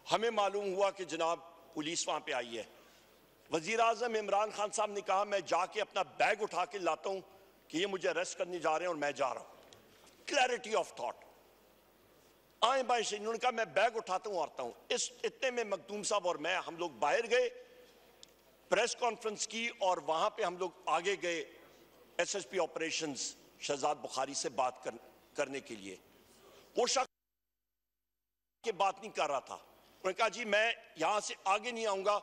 हमें मालूम हुआ कि जनाब पुलिस वहां पे आई है। वजीर आजम इमरान खान साहब ने कहा मैं जाके अपना बैग उठा के लाता हूं कि ये मुझे अरेस्ट करने जा रहे हैं और मैं जा रहा हूं। क्लैरिटी ऑफ थॉट, आए बाएं से इन्होंने कहा मैं बैग उठाता हूं आता हूं। इस इतने में मखदूम साहब और मैं, हम लोग बाहर गए, प्रेस कॉन्फ्रेंस की, और वहां पे हम लोग आगे गए एसएसपी ऑपरेशंस शहजाद बुखारी से बात करने के लिए। वो शख्स के बात नहीं कर रहा था, उन्होंने कहा जी मैं यहां से आगे नहीं आऊंगा,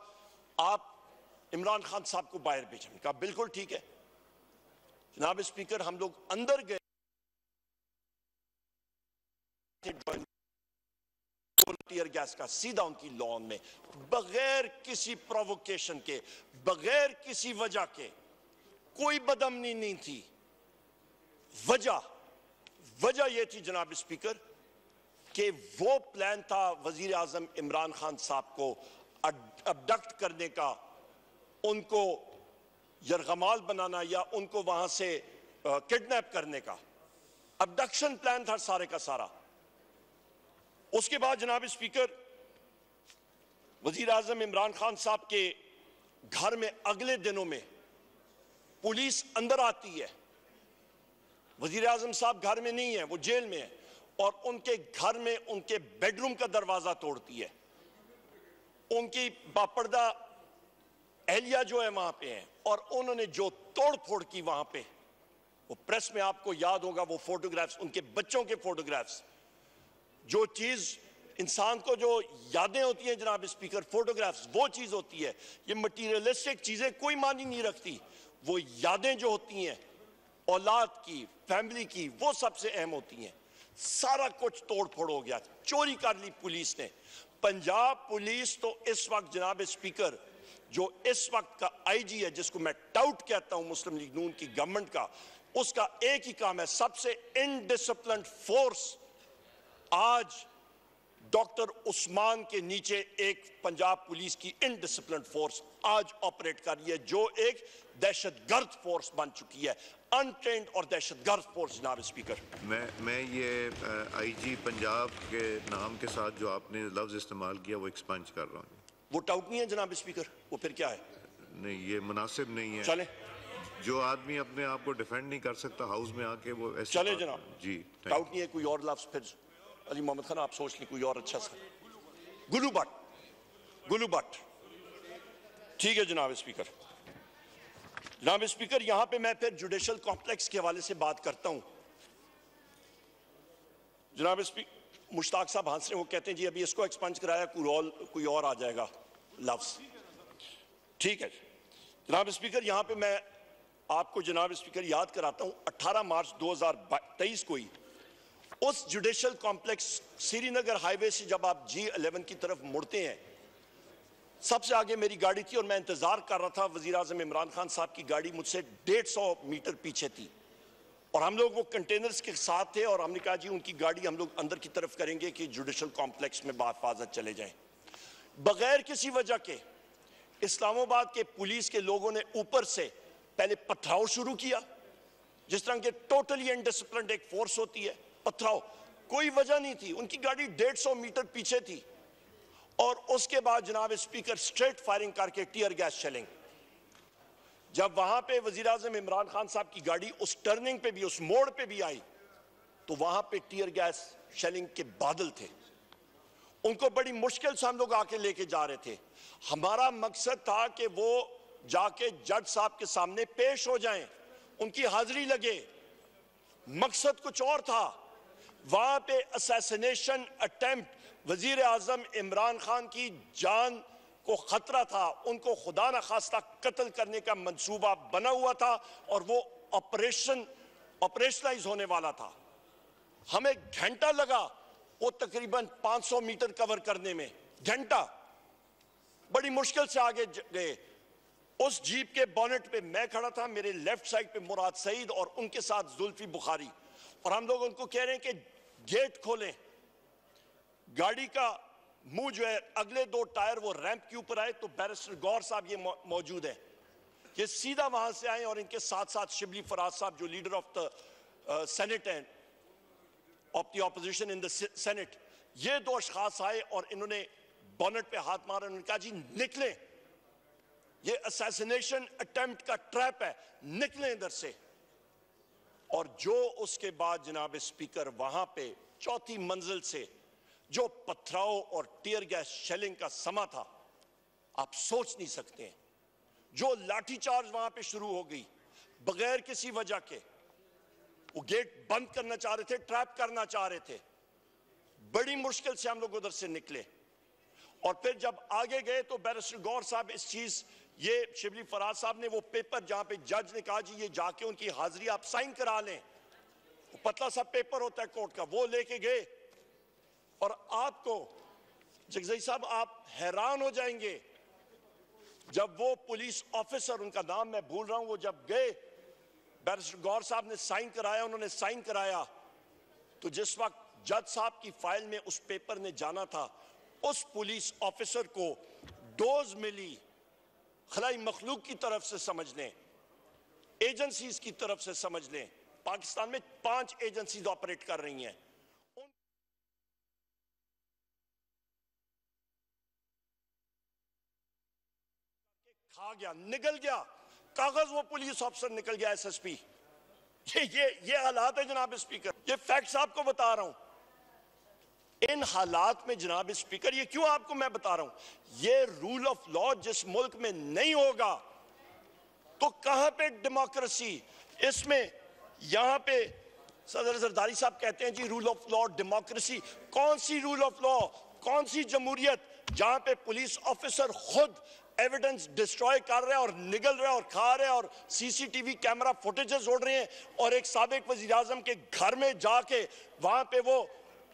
आप इमरान खान साहब को बाहर भेजा। मैंने कहा बिल्कुल ठीक है जनाब स्पीकर। हम लोग अंदर गए टीयर गैस का सीधा उनकी लॉन में, बगैर किसी प्रोवोकेशन के, बगैर किसी वजह के, कोई बदअमनी नहीं थी। वजह यह थी जनाब स्पीकर कि वो प्लान था वजीर आजम इमरान खान साहब को अबडक्ट करने का, उनको यरगमाल बनाना या उनको वहां से किडनैप करने का। अबडक्शन प्लान था सारे का सारा। उसके बाद जनाब स्पीकर वजीर आजम इमरान खान साहब के घर में अगले दिनों में पुलिस अंदर आती है। वजीर आजम साहब घर में नहीं है, वो जेल में है, और उनके घर में उनके बेडरूम का दरवाजा तोड़ती है। उनकी बापर्दा एहलिया जो है वहां पे है, और उन्होंने जो तोड़ फोड़ की वहां पे, वो प्रेस में आपको याद होगा वो फोटोग्राफ्स, उनके बच्चों के फोटोग्राफ्स। जो चीज इंसान को जो यादें होती हैं जनाब स्पीकर, फोटोग्राफ्स वो चीज होती है। ये मटीरियलिस्टिक चीजें कोई मानी नहीं रखती। वो यादें जो होती हैं औलाद की, फैमिली की, वो सबसे अहम होती हैं। सारा कुछ तोड़ फोड़ हो गया, चोरी कर ली पुलिस ने। पंजाब पुलिस तो इस वक्त जनाब स्पीकर जो इस वक्त का आईजी है, जिसको मैं टाउट कहता हूं मुस्लिम लीग नून की गवर्नमेंट का, उसका एक ही काम है, सबसे इनडिसिप्लिन्ड फोर्स आज डॉक्टर उस्मान के नीचे एक पंजाब पुलिस की इनडिसिप्लिन्ड फोर्स आज ऑपरेट कर रही है, जो एक दहशतगर्द फोर्स बन चुकी है, अनट्रेन्ड और दहशतगर्द फोर्स जनाब स्पीकर। मैं ये आईजी पंजाब के नाम के साथ जो आपने लफ्ज इस्तेमाल किया वो एक्सपंज कर रहा हूँ। वो टाउट नहीं है जनाब स्पीकर, वो फिर क्या है? नहीं, ये मुनासिब नहीं है। चले, जो आदमी अपने आप को डिफेंड नहीं कर सकता हाउस में आके, वो ऐसे चले जनाब जी। टाउट नहीं है। कोई और लफ्ज फिर अली मोहम्मद खान आप सोच लें कोई और अच्छा सा। गुलू भट्ट ठीक है जनाब स्पीकर। जनाब स्पीकर यहां पे मैं फिर जुडिशल कॉम्प्लेक्स के हवाले से बात करता हूं। जनाब स्पीकर मुश्ताक साहब हंस रहे, वो कहते हैं जी अभी इसको एक्सपंज कराया, कोई और आ जाएगा लफ्ज। ठीक है जनाब स्पीकर, यहां पे मैं आपको जनाब स्पीकर याद कराता हूं 18 मार्च 2023 को ही उस जुडिशल कॉम्प्लेक्स श्रीनगर हाईवे से जब आप G11 की तरफ मुड़ते हैं, सबसे आगे मेरी गाड़ी थी और मैं इंतजार कर रहा था। वजीर आजम इमरान खान साहब की गाड़ी मुझसे 150 मीटर पीछे थी और हम लोग वो कंटेनर्स के साथ थे और हमने कहा जी उनकी गाड़ी हम लोग अंदर की तरफ करेंगे कि जुडिशल कॉम्प्लेक्स में बाहिफाजत चले जाएं। बगैर किसी वजह के इस्लामाबाद के पुलिस के लोगों ने ऊपर से पहले पथराव शुरू किया, जिस तरह के टोटली अनडिसिप्लिन्ड एक फोर्स होती है। पथराव, कोई वजह नहीं थी, उनकी गाड़ी 150 मीटर पीछे थी। और उसके बाद जनाब स्पीकर स्ट्रेट फायरिंग करके टीयर गैस शेलिंग। जब वहां पे वजीर आजम इमरान खान साहब की गाड़ी उस टर्निंग पे भी, उस मोड़ पे भी आई, तो वहां पे टीयर गैस शेलिंग के बादल थे। उनको बड़ी मुश्किल से हम लोग आके लेके जा रहे थे। हमारा मकसद था कि वो जाके जज साहब के सामने पेश हो जाएं, उनकी हाजिरी लगे। मकसद कुछ और था। वहां पे असैसिनेशन अटेम्प्ट, वजीर आजम इमरान खान की जान को खतरा था, उनको खुदा न खास्ता कत्ल करने का मंसूबा बना हुआ था और वो ऑपरेशनलाइज होने वाला था। हमें घंटा लगा वो तकरीबन 500 मीटर कवर करने में, घंटा। बड़ी मुश्किल से आगे गए। उस जीप के बोनेट पे मैं खड़ा था, मेरे लेफ्ट साइड पे मुराद सईद और उनके साथ जुल्फी बुखारी, और हम लोग उनको कह रहे हैं कि गेट खोलें। गाड़ी का मुंह जो है, अगले 2 टायर वो रैंप के ऊपर आए तो बैरिस्टर गौर साहब ये मौजूद है, ये सीधा वहां से आए और इनके साथ साथ शिबली फराज साहब जो लीडर ऑफ द सेनेट हैं, of the opposition in the senate, ये 2 अशखास आए और इन्होंने बोनेट पे हाथ मारा। उन्होंने कहा जी निकलें, ये असैसिनेशन अटेम्प्ट का ट्रैप है, निकलें इधर से। और जो उसके बाद जनाब स्पीकर वहां पे 4थी मंजिल से जो पथराव और टीयर गैस शेलिंग का समा था, आप सोच नहीं सकते हैं। जो लाठीचार्ज वहां पे शुरू हो गई बगैर किसी वजह के, वो गेट बंद करना चाह रहे थे, ट्रैप करना चाह रहे थे। बड़ी मुश्किल से हम लोग उधर से निकले और फिर जब आगे गए तो बैरिस्टर गौर साहब इस चीज ये शिबली फराज साहब ने वो पेपर जहां पे जज ने कहा जी ये जाके उनकी हाजिरी आप साइन करा लें, पतला सा पेपर होता है कोर्ट का, वो लेके गए। और आपको जगजई साहब आप हैरान हो जाएंगे, जब वो पुलिस ऑफिसर, उनका नाम मैं भूल रहा हूं, वो जब गए बैरिस्टर गौर साहब ने साइन कराया, उन्होंने साइन कराया, तो जिस वक्त जज साहब की फाइल में उस पेपर ने जाना था, उस पुलिस ऑफिसर को डोज मिली खलाई मखलूक की तरफ से, समझ लें एजेंसीज की तरफ से, समझ लें पाकिस्तान में 5 एजेंसीज ऑपरेट कर रही हैं, खा गया, निकल गया कागज, वो पुलिस ऑफिसर निकल गया एसएसपी। ये हालात है जनाब स्पीकर, ये फैक्ट्स आपको बता रहा हूं। इन हालात में जनाब स्पीकर, ये क्यों आपको मैं बता रहा हूं, ये रूल ऑफ लॉ जिस मुल्क में नहीं होगा तो कहां पे डेमोक्रेसी। इसमें यहां पे सदर जरदारी साहब कहते हैं जी रूल ऑफ लॉ डेमोक्रेसी, कौन सी रूल ऑफ लॉ, कौन सी जमहूरियत जहां पे पुलिस ऑफिसर खुद एविडेंस डिस्ट्रॉय कर रहे हैं और निगल रहे हैं और खा रहे हैं और सीसीटीवी कैमरा फुटेजेस उड़ रहे हैं, और एक साबिक वजीर आजम के घर में जाके वहां पे वो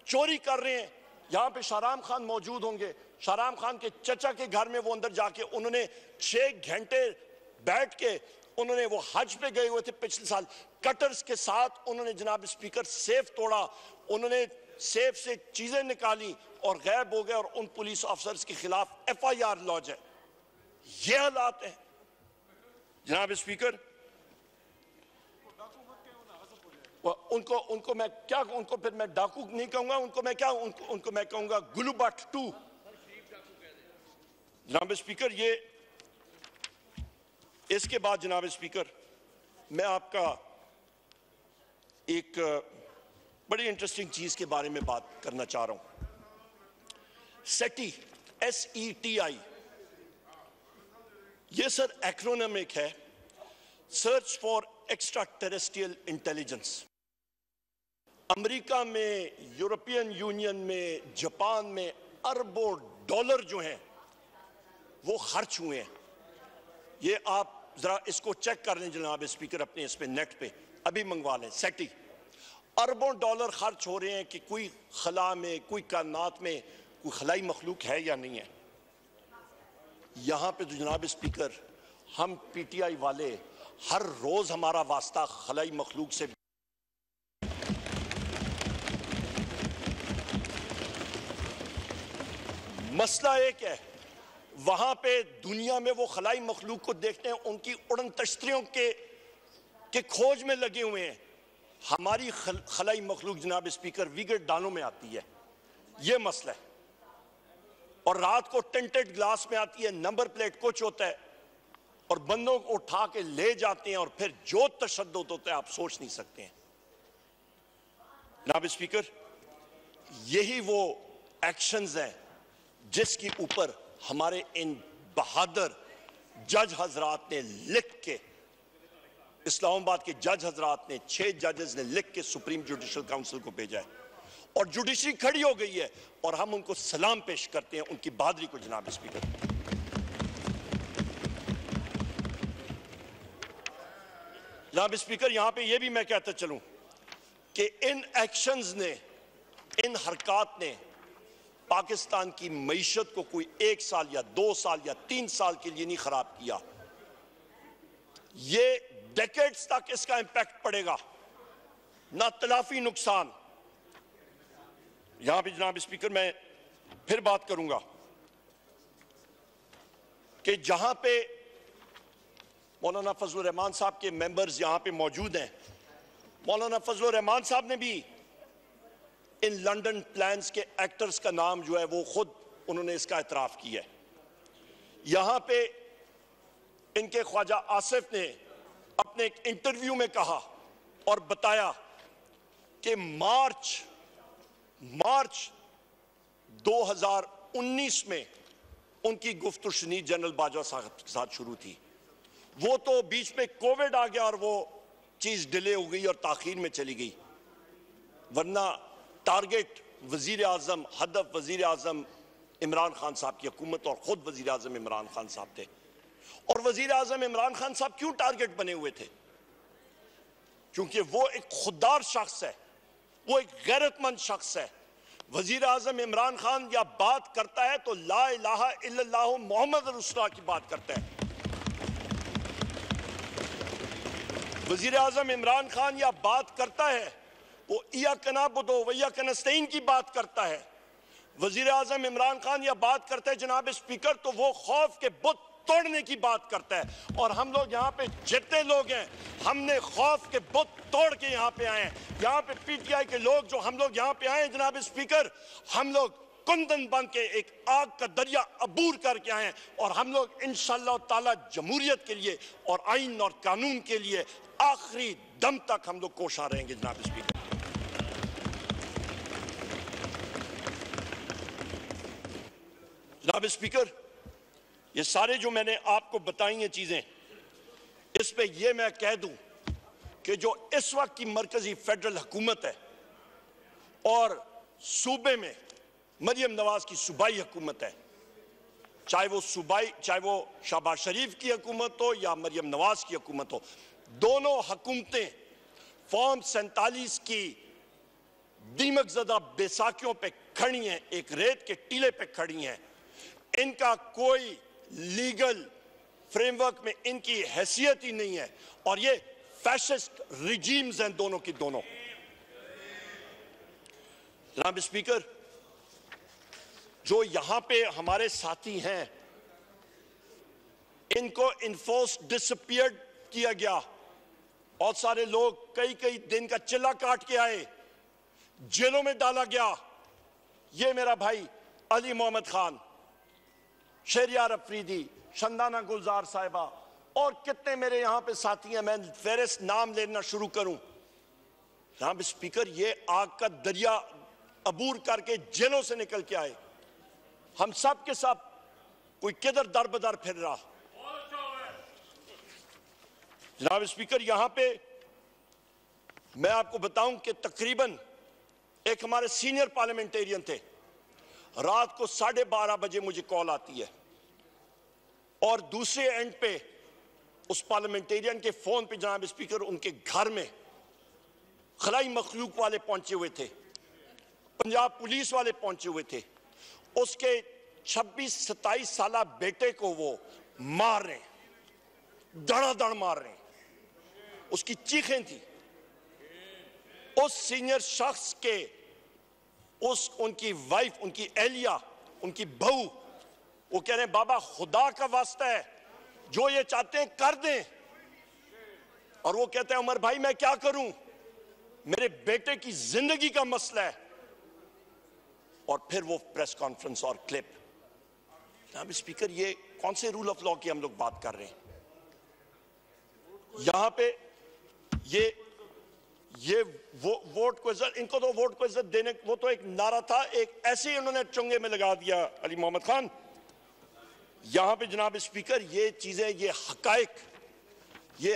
चोरी कर रहे हैं। यहां पे शाहराम खान मौजूद होंगे, शाहराम खान के चचा के घर में वो अंदर जाके उन्होंने 6 घंटे बैठ के, उन्होंने वो हज पे गए हुए थे पिछले साल, कटर्स के साथ उन्होंने जनाब स्पीकर सेफ तोड़ा, उन्होंने सेफ से चीजें निकाली और गायब हो गए, और उन पुलिस ऑफिसर्स के खिलाफ FIR लॉन्च है। ये हालात है जनाब स्पीकर। उनको मैं क्या, उनको फिर मैं डाकू नहीं कहूंगा, उनको मैं क्या, उनको मैं कहूंगा गुलूबाट 2 जनाब स्पीकर। ये इसके बाद जनाब स्पीकर मैं आपका एक बड़ी इंटरेस्टिंग चीज के बारे में बात करना चाह रहा हूं। सेटी, SETI, ये सर एक्रोनिमिक है, search for extra terrestrial intelligence. America में, यूरोपियन यूनियन में, जापान में अरबों डॉलर जो हैं वो खर्च हुए हैं। ये आप जरा इसको चेक कर लें जनाब स्पीकर, अपने इस पे नेट पे अभी मंगवा लें। सेटी, अरबों डॉलर खर्च हो रहे हैं कि कोई खला में, कोई कायनात में कोई खलाई मखलूक है या नहीं है। यहां पे तो जनाब स्पीकर हम PTI वाले हर रोज हमारा वास्ता खलाई मखलूक से, मसला एक है, वहां पे दुनिया में वो खलाई मखलूक को देखते हैं, उनकी उड़न तश्तरियों के खोज में लगे हुए हैं। हमारी खलाई मखलूक जनाब स्पीकर विकेट डालों में आती है, ये मसला है, और रात को टेंटेड ग्लास में आती है, नंबर प्लेट कुछ होता है, और बंदों को उठा के ले जाते हैं, और फिर जो तशद्दुद होता है आप सोच नहीं सकते हैं जनाब स्पीकर। यही वो एक्शंस हैं जिसके ऊपर हमारे इन बहादुर जज हजरात ने लिख के, इस्लामाबाद के जज हजरात ने, 6 जजेस ने लिख के सुप्रीम जुडिशल काउंसिल को भेजा है, और जुडिशरी खड़ी हो गई है, और हम उनको सलाम पेश करते हैं उनकी बहादुरी को जनाब स्पीकर। जनाब स्पीकर, यहां पे ये भी मैं कहता चलूं कि इन एक्शंस ने, इन हरकत ने पाकिस्तान की मईशत को कोई 1 साल या 2 साल या 3 साल के लिए नहीं खराब किया, ये डेकेड्स तक इसका इंपैक्ट पड़ेगा, ना तलाफी नुकसान। यहां पे जनाब स्पीकर मैं फिर बात करूंगा कि जहां पे मौलाना फजलुर रहमान साहब के मेंबर्स यहां पे मौजूद हैं, मौलाना फजलुर रहमान साहब ने भी इन लंदन प्लान्स के एक्टर्स का नाम जो है वो खुद उन्होंने इसका एतराफ किया है। यहां पे इनके ख्वाजा आसिफ ने अपने एक इंटरव्यू में कहा और बताया कि मार्च 2019 में उनकी गुफ्तगू शनीद जनरल बाजवा साहब के साथ शुरू थी। वो तो बीच में कोविड आ गया और वो चीज डिले हो गई और ताखीर में चली गई, वरना टारगेट वजीर आजम, हदफ वजीर आजम इमरान खान साहब की हुकूमत और खुद वजीर आजम इमरान खान साहब थे। और वजीर आजम इमरान खान साहब क्यों टारगेट बने हुए थे? क्योंकि वो एक खुददार शख्स है, वो एक गैरतमंद शख्स है। वजीर आजम इमरान खान या बात करता है तो ला इलाहा इल्लल्लाहु मोहम्मद रसूलुल्लाह की बात करता है। वजीर आजम इमरान खान या बात करता है वो इय्याका नअबुदु व इय्याका नस्तईन की बात करता है। वजीर आजम इमरान खान या बात करता है जनाब स्पीकर तो वो खौफ के बुत तोड़ने की बात करता है। और हम लोग यहाँ पे जितने लोग हैं, हमने खौफ के बुत तोड़ के यहाँ पे आए हैं। यहाँ पे पीटीआई के लोग जो हम लोग यहाँ पे आए हैं जनाब स्पीकर, हम लोग कुंदन बन के एक आग का दरिया अबूर करके आए हैं। और हम लोग इंशाअल्लाह ताला जमहूरियत के लिए और आइन और कानून के लिए आखिरी दम तक हम लोग कोशिश रहेंगे जनाब स्पीकर। जनाब स्पीकर, ये सारे जो मैंने आपको बताई हैं चीजें, इस पे ये मैं कह दूं कि जो इस वक्त की मरकजी फेडरल हुकूमत है और सूबे में मरियम नवाज की सूबाई हुकूमत है, चाहे वो शहबाज शरीफ की हुकूमत हो या मरियम नवाज की हुकूमत हो, दोनों हुकूमतें फॉर्म 47 की दीमक ज़दा बेसाखियों पे खड़ी हैं, एक रेत के टीले पे खड़ी हैं। इनका कोई लीगल फ्रेमवर्क में इनकी हैसियत ही नहीं है और ये फैशिस्ट रिजीम्स हैं दोनों की दोनों। जनाब स्पीकर, जो यहां पे हमारे साथी हैं, इनको इन्फोर्स डिसअपियर्ड किया गया। बहुत सारे लोग कई दिन का चिल्ला काट के आए, जेलों में डाला गया। ये मेरा भाई अली मोहम्मद खान, शहरियार अफरीदी, शंदाना गुलजार साहिबा और कितने मेरे यहां पे साथी हैं, मैं फेरिस्त नाम लेना शुरू करूं। जनाब स्पीकर, ये आग का दरिया अबूर करके जेलों से निकल के आए। हम सब के सब कोई किधर दर बदर फिर रहा। जनाब स्पीकर, यहां पे मैं आपको बताऊं कि तकरीबन एक हमारे सीनियर पार्लियामेंटेरियन थे, रात को 12:30 बजे मुझे कॉल आती है और दूसरे एंड पे उस पार्लियामेंटेरियन के फोन पे जनाब स्पीकर उनके घर में खलाई मखलूक वाले पहुंचे हुए थे, पंजाब पुलिस वाले पहुंचे हुए थे। उसके 26-27 साल बेटे को वो मार रहे, धड़ाधड़ मार रहे, उसकी चीखें थी। उस सीनियर शख्स के उनकी वाइफ, उनकी एहलिया, उनकी बहू, वो कह रहे हैं बाबा खुदा का वास्ता है जो ये चाहते हैं कर दें। और वो कहते हैं उमर भाई मैं क्या करूं, मेरे बेटे की जिंदगी का मसला है। और फिर वो प्रेस कॉन्फ्रेंस और क्लिप। जनाब स्पीकर, ये कौन से रूल ऑफ लॉ की हम लोग बात कर रहे हैं? यहां पे ये वोट को इज्जत, इनको तो वोट को इज्जत देने, वो तो एक नारा था, एक ऐसे ही उन्होंने चुंगे में लगा दिया अली मोहम्मद खान। यहां पे जनाब स्पीकर, ये चीजें, ये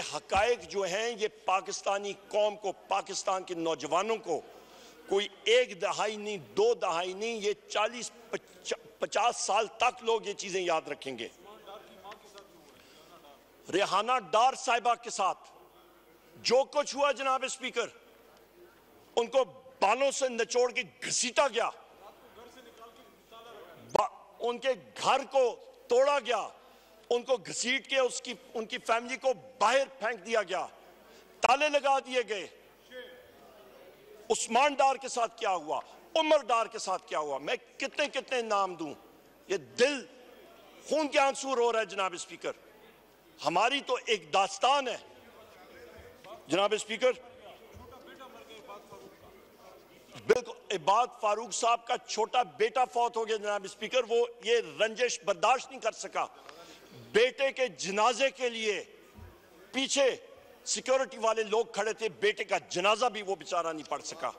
हकायक जो हैं, ये पाकिस्तानी कौम को, पाकिस्तान के नौजवानों को कोई एक दहाई नहीं, 2 दहाई नहीं, ये 40-50 साल तक लोग ये चीजें याद रखेंगे। रेहाना डार साहिबा के साथ जो कुछ हुआ जनाब स्पीकर, उनको बालों से निचोड़ के घसीटा गया, उनके घर को तोड़ा गया, उनको घसीट के उनकी फैमिली को बाहर फेंक दिया गया, ताले लगा दिए गए। उस्मान डार के साथ क्या हुआ, उमर डार के साथ क्या हुआ, मैं कितने कितने नाम दूं। ये दिल खून के आंसू रो रहा है जनाब स्पीकर। हमारी तो एक दास्तान है जनाब स्पीकर। बिल्कुल, इबाद फारूक साहब का छोटा बेटा फौत हो गया जनाब स्पीकर। वो ये रंजिश बर्दाश्त नहीं कर सका, बेटे के जनाजे के लिए पीछे सिक्योरिटी वाले लोग खड़े थे, बेटे का जनाजा भी वो बेचारा नहीं पढ़ सका।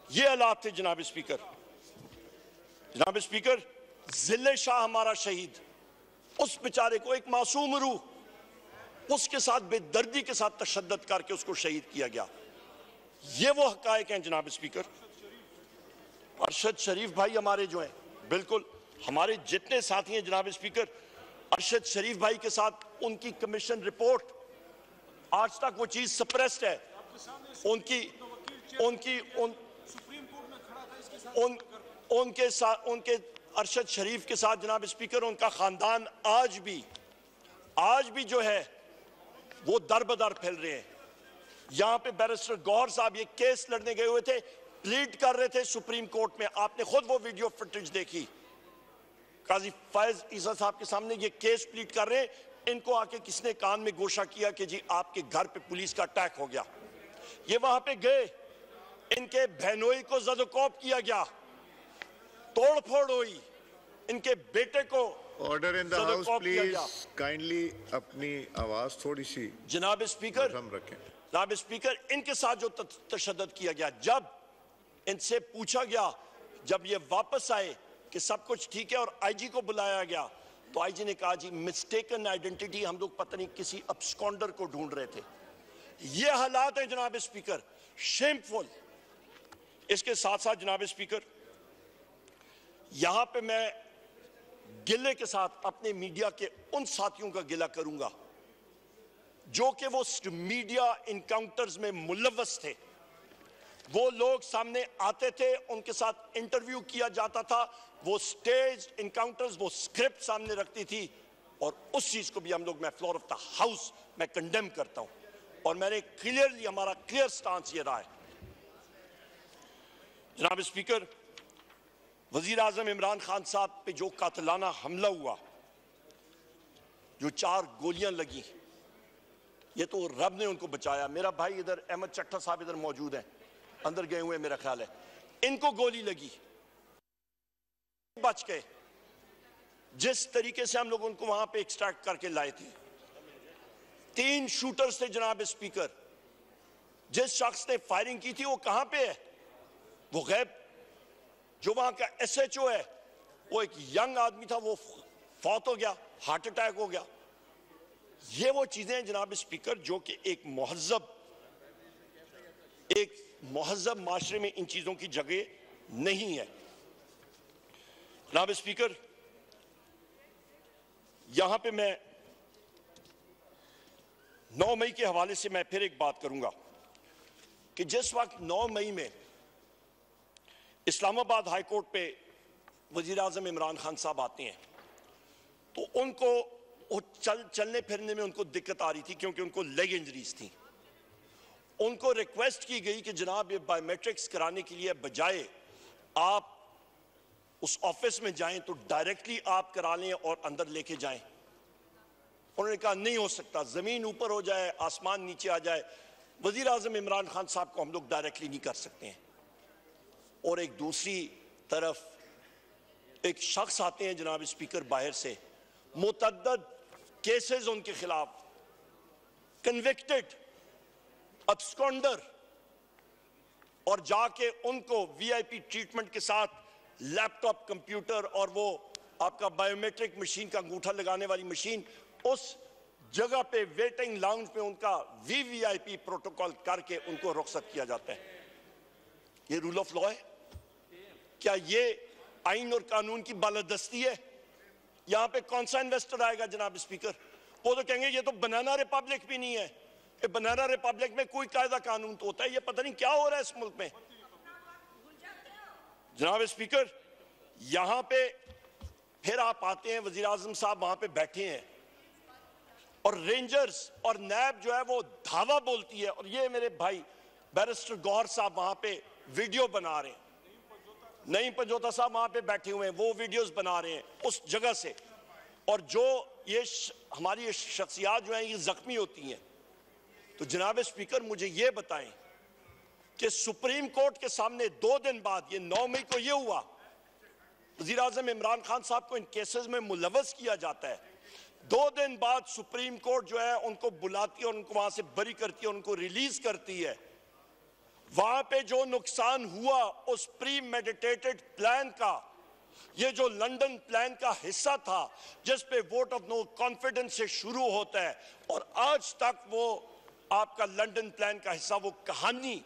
ये हालात थे जनाब स्पीकर। जनाब स्पीकर, जिले शाह हमारा शहीद, उस बेचारे को एक मासूम रूह, उसके साथ बेदर्दी के साथ तशद्दद करके उसको शहीद किया गया। ये वो हकायक हैं जनाब स्पीकर। अरशद शरीफ भाई हमारे जो हैं, बिल्कुल हमारे जितने साथी हैं जनाब स्पीकर, अरशद शरीफ भाई के साथ उनकी कमीशन रिपोर्ट, आज तक वो चीज सप्रेस्ड है। उनके साथ, उनके अरशद शरीफ के साथ जनाब स्पीकर, उनका खानदान आज भी जो है वो दर बदर फैल रहे हैं। यहां पे बैरिस्टर गौहर साहब ये केस लड़ने गए हुए थे, प्लीड कर रहे थे सुप्रीम कोर्ट में। आपने खुद वो वीडियो फुटेज देखी, काजी फैज ईसा साहब के सामने ये केस प्लीड कर रहे हैं। इनको आके किसने कान में गोशा किया कि जी आपके घर पे पुलिस का अटैक हो गया। ये वहां पे गए, इनके बहनोई को जदोकोब किया गया, तोड़ फोड़ हुई, इनके बेटे को order in the house please, kindly अपनी आवाज थोड़ी सी जनाब स्पीकर हम रखें। जनाब स्पीकर, इनके साथ जो तशद्दुद किया गया, जब इनसे पूछा गया, जब ये वापस आए कि सब कुछ ठीक है और आईजी को बुलाया गया, तो आईजी ने कहा जी मिस्टेकन आइडेंटिटी, हम लोग पता नहीं किसी अब्सकॉन्डर को ढूंढ रहे थे। ये हालात है जनाब स्पीकर, शेमफुल। इसके साथ साथ जनाब स्पीकर, यहां पे मैं गिले के साथ अपने मीडिया के उन साथियों का गिला करूंगा जो कि वो मीडिया इनकाउंटर्स में मुलव्वस थे। वो लोग सामने आते थे, उनके साथ इंटरव्यू किया जाता था, वो स्टेज इनकाउंटर्स, वो स्क्रिप्ट सामने रखती थी, और उस चीज को भी हम लोग, मैं फ्लोर ऑफ द हाउस मैं कंडेम करता हूं, और मैंने क्लियरली, हमारा क्लियर स्टांस ये रहा है। जनाब स्पीकर, वजीर आजम इमरान खान साहब पे जो कातिलाना हमला हुआ, जो 4 गोलियां लगी, ये तो रब ने उनको बचाया। मेरा भाई इधर अहमद चट्टा साहब इधर मौजूद है, अंदर गए हुए मेरा ख्याल है, इनको गोली लगी, बच गए। जिस तरीके से हम लोग उनको वहां पे एक्सट्रैक्ट करके लाए थे, 3 शूटर्स थे जनाब स्पीकर। जिस शख्स ने फायरिंग की थी वो कहां पे है? वो गैब। जो वहां का एसएचओ है, वो एक यंग आदमी था, वो फौत हो गया, हार्ट अटैक हो गया। ये वो चीजें हैं जनाब स्पीकर जो कि एक मुहज़्ज़ब माशरे में इन चीजों की जगह नहीं है। जनाब स्पीकर, यहां पे मैं 9 मई के हवाले से मैं फिर एक बात करूंगा कि जिस वक्त 9 मई में इस्लामाबाद हाई कोर्ट पे वजीर आजम इमरान खान साहब आते हैं, तो उनको चलने फिरने में उनको दिक्कत आ रही थी क्योंकि उनको लेग इंजरीज थी। उनको रिक्वेस्ट की गई कि जनाब ये बायोमेट्रिक्स कराने के लिए बजाय आप उस ऑफिस में जाएं तो डायरेक्टली आप करा लें और अंदर लेके जाएं। उन्होंने कहा नहीं हो सकता, जमीन ऊपर हो जाए, आसमान नीचे आ जाए, वजीर आजम इमरान खान साहब को हम लोग डायरेक्टली नहीं कर सकते हैं। और एक दूसरी तरफ एक शख्स आते हैं जनाब स्पीकर बाहर से, मुतअद्दिद केसेस उनके खिलाफ, कन्विक्टेड अब्सकॉन्डर, और जाके उनको वीआईपी ट्रीटमेंट के साथ लैपटॉप, कंप्यूटर और वो आपका बायोमेट्रिक मशीन का अंगूठा लगाने वाली मशीन, उस जगह पे वेटिंग लाउंज पे उनका वीवीआईपी प्रोटोकॉल करके उनको रुखसत किया जाता है। ये रूल ऑफ लॉ है? क्या ये आइन और कानून की बालादस्ती है? यहां पे कौन सा इन्वेस्टर आएगा जनाब स्पीकर? वो तो कहेंगे ये तो बनाना रिपब्लिक भी नहीं है। ये बनाना रिपब्लिक में कोई कायदा कानून तो होता है, ये पता नहीं क्या हो रहा है इस मुल्क में। जनाब स्पीकर, यहां पे फिर आप आते हैं, वजीर आजम साहब वहां पे बैठे हैं और रेंजर्स और नैब जो है वो धावा बोलती है, और ये मेरे भाई बैरिस्टर गौहर साहब वहां पे वीडियो बना रहे हैं, नईम पंजोता साहब वहां पे बैठे हुए हैं, वो वीडियोस बना रहे हैं उस जगह से। और जो ये हमारी ये शख्सियात जो हैं ये जख्मी होती हैं। तो जनाब स्पीकर, मुझे ये बताएं कि सुप्रीम कोर्ट के सामने 2 दिन बाद, ये 9 मई को ये हुआ, वजीर आजम इमरान खान साहब को इन केसेस में मुलव्वस किया जाता है। 2 दिन बाद सुप्रीम कोर्ट जो है उनको बुलाती है और उनको वहां से बरी करती है, उनको रिलीज करती है। वहां पे जो नुकसान हुआ उस प्री मेडिटेटेड प्लान का, ये जो लंदन प्लान का हिस्सा था जिस पे वोट ऑफ नो कॉन्फिडेंस से शुरू होता है और आज तक वो आपका लंदन प्लान का हिस्सा, वो कहानी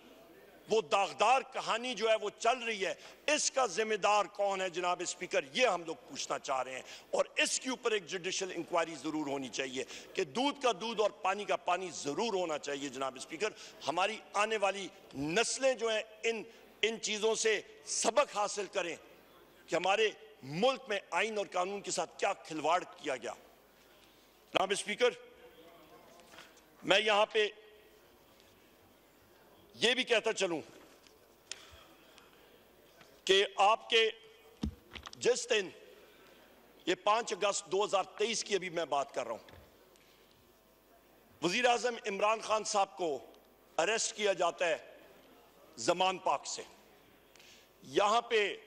वो दागदार कहानी जो है वो चल रही है, इसका जिम्मेदार कौन है जनाब स्पीकर, ये हम लोग पूछना चाह रहे हैं। और इसके ऊपर एक जुडिशल इंक्वायरी जरूर होनी चाहिए कि दूध का दूध और पानी का पानी जरूर होना चाहिए जनाब स्पीकर। हमारी आने वाली नस्लें जो हैं इन चीजों से सबक हासिल करें कि हमारे मुल्क में आइन और कानून के साथ क्या खिलवाड़ किया गया। जनाब स्पीकर, मैं यहां पे ये भी कहता चलूं कि आपके जिस दिन ये 5 अगस्त 2023 की अभी मैं बात कर रहा हूं, वजीर आजम इमरान खान साहब को अरेस्ट किया जाता है जमान पाक से। यहां पे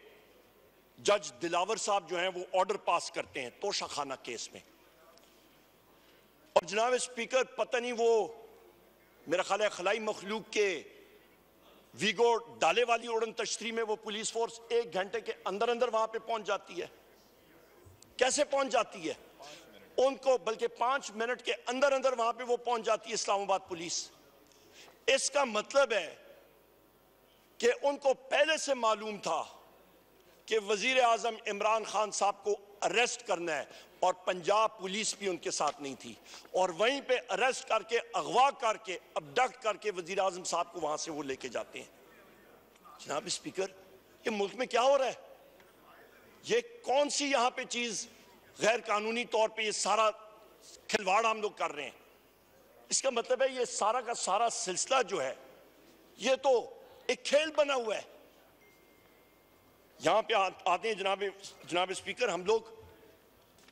जज दिलावर साहब जो हैं वो ऑर्डर पास करते हैं तोशा खाना केस में। और जनाब स्पीकर, पता नहीं वो मेरा ख्याल है खलाई मखलूक के वीगो डाले वाली उड़न तश्तरी में वो पुलिस फोर्स 1 घंटे के अंदर अंदर वहां पे पहुंच जाती है। कैसे पहुंच जाती है उनको, बल्कि 5 मिनट के अंदर अंदर वहां पे वो पहुंच जाती है इस्लामाबाद पुलिस। इसका मतलब है कि उनको पहले से मालूम था कि वजीर आजम इमरान खान साहब को अरेस्ट करना है और पंजाब पुलिस भी उनके साथ नहीं थी, और वहीं पे अरेस्ट करके, अगवा करके, अबडक्ट करके वजीर आजम साहब को वहां से वो लेके जाते हैं। जनाब स्पीकर, ये मुल्क में क्या हो रहा है? ये कौन सी यहां पे चीज गैर कानूनी तौर पे ये सारा खिलवाड़ हम लोग कर रहे हैं? इसका मतलब है ये सारा का सारा सिलसिला जो है ये तो एक खेल बना हुआ है। यहां पे आते हैं जनाब स्पीकर, हम लोग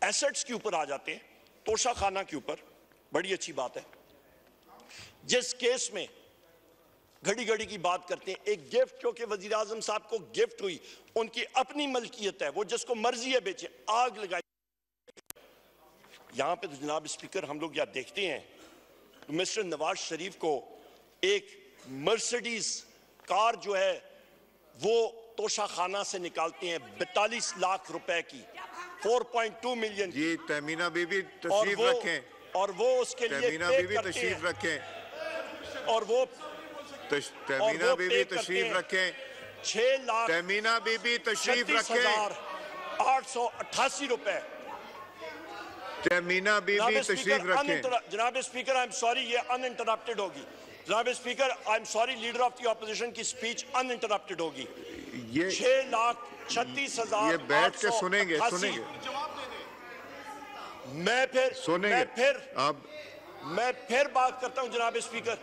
एसेट्स के ऊपर आ जाते हैं, तोशा खाना के ऊपर। बड़ी अच्छी बात है, जिस केस में घड़ी घड़ी की बात करते हैं, एक गिफ्ट जो कि वजीर आजम साहब को गिफ्ट हुई, उनकी अपनी मलकियत है, वो जिसको मर्जी है बेचे, आग लगाई। यहां पे तो जनाब स्पीकर हम लोग यहां देखते हैं मिस्टर नवाज शरीफ को एक मर्सिडीज कार जो है वो तोशा खाना से निकालते हैं 42 लाख रुपए की, 4.2 मिलियन जी। तमीना बीबी तशरीफ रखें, और वो उसके लिए तमीना बीबी तशरीफ रखें, और वो तमीना बीबी तशरीफ रखें, 6 लाख तमीना बीबी तशरीफ रखें, 888 रुपए। तमीना बीबी तशरीफ रखें। जनाब स्पीकर, आई एम सॉरी, ये अनइंटरप्टेड होगी। जनाब speaker, I am sorry, leader of the opposition की स्पीच अनइंटरप्टेड होगी। ये 6,36,000 ये बैठ के सुनेंगे मैं फिर बात करता हूं जनाब स्पीकर।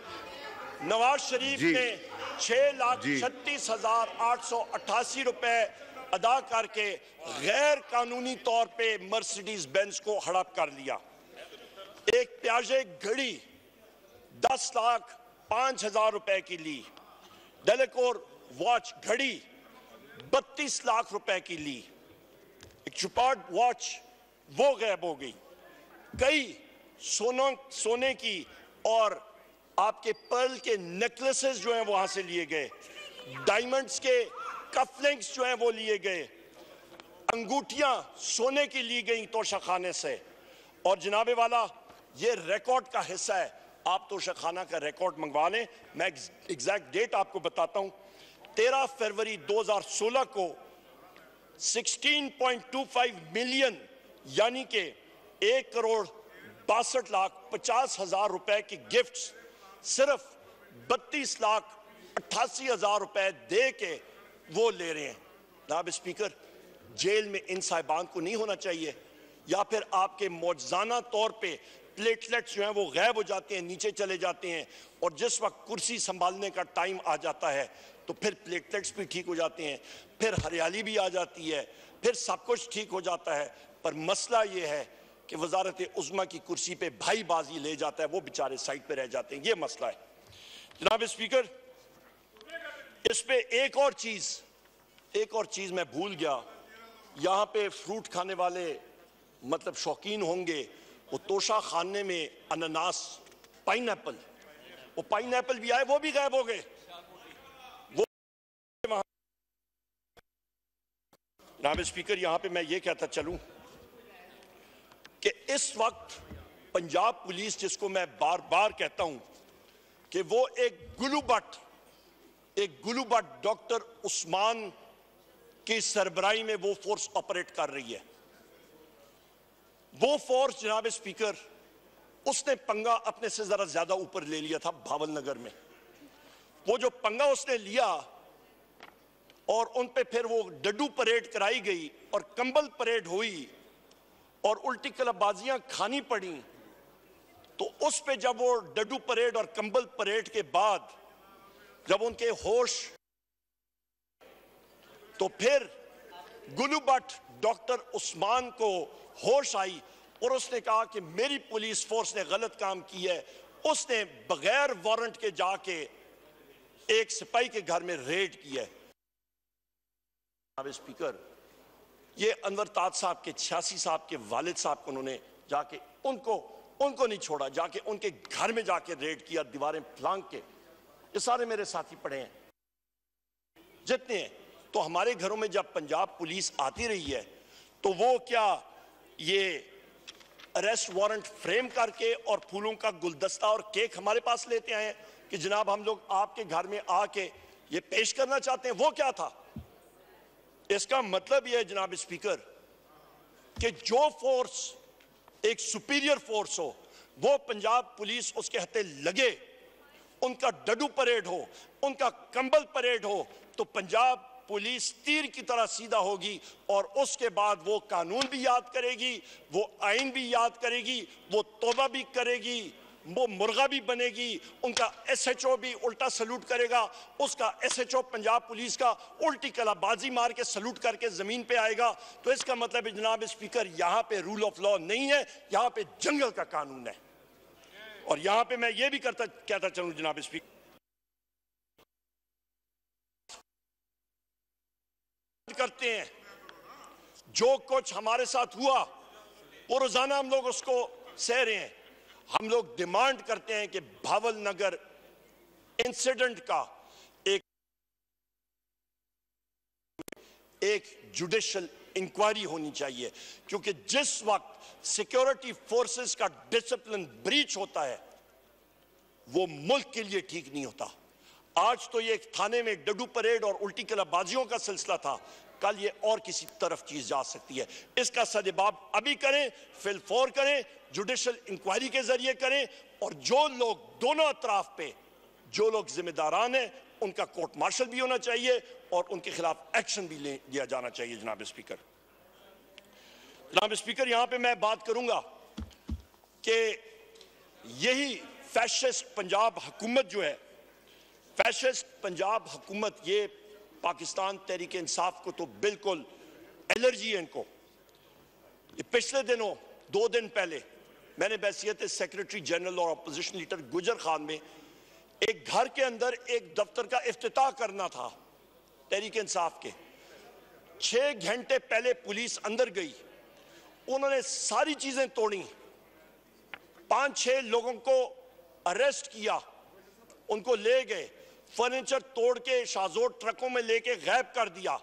नवाज शरीफ ने 6,36,888 रुपए अदा करके गैर कानूनी तौर पे मर्सिडीज बेंज को हड़प कर लिया। एक प्याजे घड़ी 10,05,000 रुपए की ली, डेलेकोर वॉच घड़ी 32 लाख रुपए की ली, एक चुपार्ड वॉच वो गायब हो गई, कई सोने की और आपके पर्ल के नेकलेसेस जो हैं वहां से लिए गए, डायमंड्स के कफलिंग्स जो हैं वो लिए गए, अंगूठियां सोने की ली गई तोशा खाने से। और जनाबे वाला ये रिकॉर्ड का हिस्सा है, आप तोशा खाना का रिकॉर्ड मंगवा लें, मैं एग्जैक्ट डेट आपको बताता हूं। 13 फरवरी 2016 को 16.25 मिलियन यानी कि 1,62,50,000 रुपए की गिफ्ट्स सिर्फ 32,88,000 रुपए दे के वो ले रहे हैं। जनाब स्पीकर, जेल में इन साहिबान को नहीं होना चाहिए, या फिर आपके मौजजाना तौर पे प्लेटलेट्स जो हैं वो गायब हो जाते हैं, नीचे चले जाते हैं, और जिस वक्त कुर्सी संभालने का टाइम आ जाता है तो फिर प्लेटलेट्स भी ठीक हो जाते हैं, फिर हरियाली भी आ जाती है, फिर सब कुछ ठीक हो जाता है। पर मसला ये है कि वजारत उज़्मा की कुर्सी पे भाईबाजी ले जाता है, वो बेचारे साइड पे रह जाते हैं, ये मसला है। जनाब स्पीकर, इस पे एक और चीज मैं भूल गया। यहां पे फ्रूट खाने वाले मतलब शौकीन होंगे, वो तोशा खाने में अनानास, पाइनएप्पल, वो पाइनएप्पल भी आए, वो भी गायब हो गए। जनाब स्पीकर, यहां पे मैं ये कहता चलूं कि इस वक्त पंजाब पुलिस, जिसको मैं बार बार कहता हूं कि वो एक गुलूबट एक गुलूबा डॉक्टर उस्मान की सरबराही में वो फोर्स ऑपरेट कर रही है। वो फोर्स जनाब स्पीकर, उसने पंगा अपने से जरा ज्यादा ऊपर ले लिया था भावल नगर में। वो जो पंगा उसने लिया और उन पे फिर वो डड्डू परेड कराई गई और कंबल परेड हुई और उल्टी कलाबाजियां खानी पड़ी, तो उस पे जब वो डड्डू परेड और कंबल परेड के बाद जब उनके होश, तो फिर गुलूबट डॉक्टर उस्मान को होश आई और उसने कहा कि मेरी पुलिस फोर्स ने गलत काम की है। उसने बगैर वारंट के जाके एक सिपाही के घर में रेड किया है। स्पीकर, ये अनवर ताज साहब के 86 साहब के वालिद साहब को उन्होंने जाके उनको नहीं छोड़ा, जाके उनके घर में जाके रेड किया, दीवारें फ्लांग के। ये सारे मेरे साथी पढ़े हैं जितने हैं। तो हमारे घरों में जब पंजाब पुलिस आती रही है तो वो क्या ये अरेस्ट वारंट फ्रेम करके और फूलों का गुलदस्ता और केक हमारे पास लेते आए हैं कि जनाब हम लोग आपके घर में आके ये पेश करना चाहते हैं? वो क्या था? इसका मतलब यह है जनाब स्पीकर कि जो फोर्स एक सुपीरियर फोर्स हो, वो पंजाब पुलिस उसके हथे लगे, उनका डड्डू परेड हो, उनका कंबल परेड हो, तो पंजाब पुलिस तीर की तरह सीधा होगी और उसके बाद वो कानून भी याद करेगी, वो आइन भी याद करेगी, वो तौबा भी करेगी, वो मुर्गा भी बनेगी, उनका एसएचओ भी उल्टा सलूट करेगा, उसका एसएचओ पंजाब पुलिस का उल्टी कलाबाजी मार के सलूट करके जमीन पे आएगा। तो इसका मतलब है जनाब स्पीकर, यहां पे रूल ऑफ लॉ नहीं है, यहां पे जंगल का कानून है। और यहां पे मैं ये भी कहता चलूं जनाब स्पीकर, करते हैं जो कुछ हमारे साथ हुआ वो रोजाना हम लोग उसको सह रहे हैं। हम लोग डिमांड करते हैं कि भावल नगर इंसिडेंट का एक जुडिशियल इंक्वायरी होनी चाहिए, क्योंकि जिस वक्त सिक्योरिटी फोर्सेस का डिसिप्लिन ब्रीच होता है वो मुल्क के लिए ठीक नहीं होता। आज तो ये थाने में डड्डू परेड और उल्टी कलाबाजियों का सिलसिला था, कल ये और किसी तरफ चीज जा सकती है। इसका सदेबाब अभी करें, फिलफौर करें, जुडिशियल इंक्वायरी के जरिए करें, और जो लोग दोनों अतराफ पे जो लोग जिम्मेदारान हैं उनका कोर्ट मार्शल भी होना चाहिए और उनके खिलाफ एक्शन भी लिया जाना चाहिए। जनाब स्पीकर, यहां पे मैं बात करूंगा कि यही फैशिस्ट पंजाब हुकूमत जो है, फैशिस्ट पंजाब हुकूमत, ये पाकिस्तान तहरीक इंसाफ को तो बिल्कुल एलर्जी है इनको। ये पिछले दिनों 2 दिन पहले मैंने बैसियत सेक्रेटरी जनरल और अपोजिशन लीडर गुजर खान में एक घर के अंदर एक दफ्तर का इफ्तिताह करना था तहरीक इंसाफ के। 6 घंटे पहले पुलिस अंदर गई, उन्होंने सारी चीजें तोड़ी, 5-6 लोगों को अरेस्ट किया, उनको ले गए, फर्नीचर तोड़ के शाहजोर ट्रकों में लेके गायब कर दिया,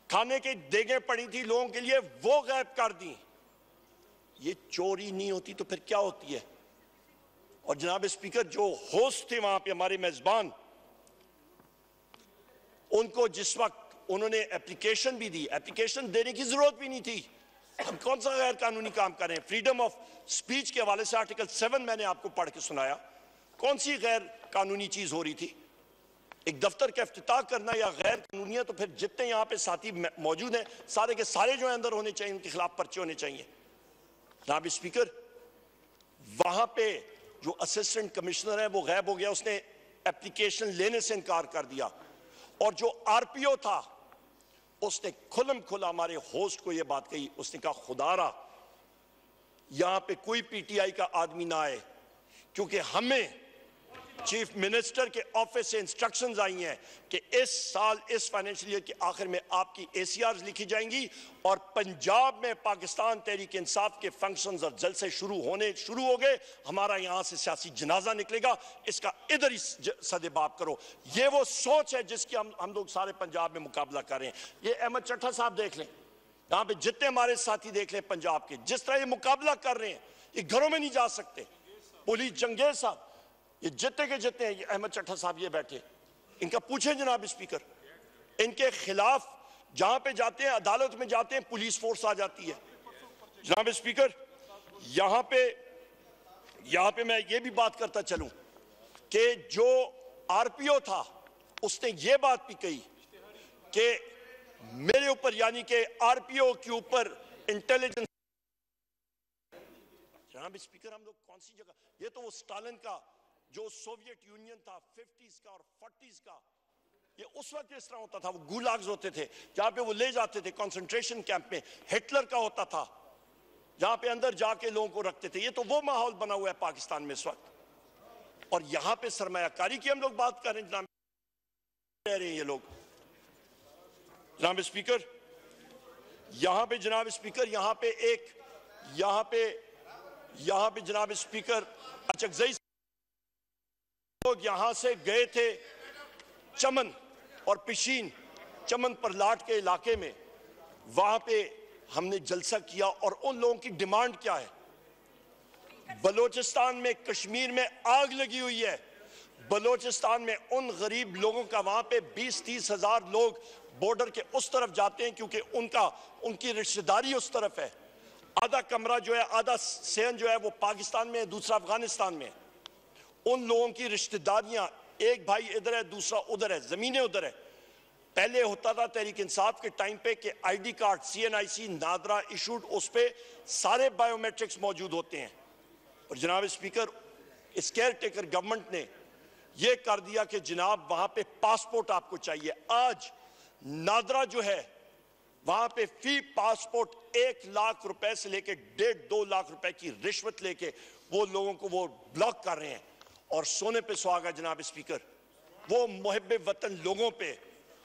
खाने की देगें पड़ी थी लोगों के लिए वो गायब कर दी। ये चोरी नहीं होती तो फिर क्या होती है? और जनाब स्पीकर, जो होस्ट थे वहां पे हमारे मेजबान, उनको जिस वक्त उन्होंने एप्लीकेशन भी दी, एप्लीकेशन देने की जरूरत भी नहीं थी। हम कौन सा गैर कानूनी काम कर रहे हैं? फ्रीडम ऑफ स्पीच के हवाले से आर्टिकल 7 मैंने आपको पढ़ के सुनाया। कौन सी गैर कानूनी चीज हो रही थी? एक दफ्तर का इफ्तिताह करना या गैर कानूनी है? तो फिर जितने यहाँ पे साथी मौजूद हैं सारे के सारे जो अंदर होने चाहिए, उनके खिलाफ पर्चे होने चाहिए। जनाब स्पीकर, वहां पे जो असिस्टेंट कमिश्नर है वो गायब हो गया, उसने एप्लीकेशन लेने से इनकार कर दिया। और जो आरपीओ था उसने खुलम खुला हमारे होस्ट को यह बात कही, उसने कहा खुदारा यहां पे कोई पीटीआई का आदमी ना आए, क्योंकि हमें चीफ मिनिस्टर के ऑफिस से इंस्ट्रक्शंस आई हैं कि इस साल इस फाइनेंशियल ईयर के आखिर में आपकी एसीआर लिखी जाएंगी और पंजाब में पाकिस्तान तहरीक इंसाफ के फंक्शंस और जलसे शुरू हो गए, हमारा यहां से सियासी जनाजा निकलेगा, इसका इधर ही सदेबाब करो। ये वो सोच है जिसकी हम लोग सारे पंजाब में मुकाबला कर रहे हैं। ये अहमद चट्टा साहब देख लें, यहां पे जितने हमारे साथी देख लें पंजाब के, जिस तरह ये मुकाबला कर रहे हैं, ये घरों में नहीं जा सकते। पुलिस जंगेज साहब, ये जितने के जितने, अहमद चट्टा साहब ये बैठे, इनका पूछें जनाब स्पीकर, इनके खिलाफ जहां पे जाते हैं, अदालत में जाते हैं, पुलिस फोर्स आ जाती है। जनाब स्पीकर, यहां पे मैं ये भी बात करता चलूं कि जो आरपीओ था उसने ये बात भी कही कि मेरे ऊपर, यानी कि आरपीओ के ऊपर इंटेलिजेंस। जनाब स्पीकर, हम लोग कौन सी जगह, ये तो वो स्टालिन का जो सोवियत यूनियन था 50s का और 40s का, ये उस वक्त इस तरह होता था। वो गुलाग्स होते थे जहां पे वो ले जाते थे कंसंट्रेशन कैंप में। हिटलर का होता था जहां पे अंदर जाके लोगों को रखते थे। ये तो वो माहौल बना हुआ है पाकिस्तान में इस वक्त। और यहां पे सरमायाकारी की हम लोग बात कर रहे हैं, रह रहे हैं ये लोग। जनाब स्पीकर, यहां पे जनाब स्पीकर, यहां पे जनाब स्पीकर अचकजई लोग यहां से गए थे चमन और पिशीन, चमन परलाट के इलाके में। वहां पे हमने जलसा किया और उन लोगों की डिमांड क्या है? बलोचिस्तान में, कश्मीर में आग लगी हुई है। बलोचिस्तान में उन गरीब लोगों का, वहां पे 20-30 हजार लोग बॉर्डर के उस तरफ जाते हैं क्योंकि उनकी रिश्तेदारी उस तरफ है। आधा कमरा जो है, आधा सहन जो है वो पाकिस्तान में है, दूसरा अफगानिस्तान में है। उन लोगों की रिश्तेदारियां, एक भाई इधर है, दूसरा उधर है, जमीनें उधर है। पहले होता था तहरीक इंसाफ के टाइम पे कि ID card CNIC NADRA issued, उस पे सारे बायोमेट्रिक्स मौजूद होते हैं। और जनाब स्पीकर, इस केयर टेकर गवर्नमेंट ने यह कर दिया कि जनाब वहां पे पासपोर्ट आपको चाहिए। आज नादरा जो है वहां पे फी पासपोर्ट 1 लाख रुपए से लेके 1.5-2 लाख रुपए की रिश्वत लेके वो लोगों को वो ब्लॉक कर रहे हैं। और सोने पे सुहागा जनाब स्पीकर, वो मुहिब्बे वतन लोगों पे,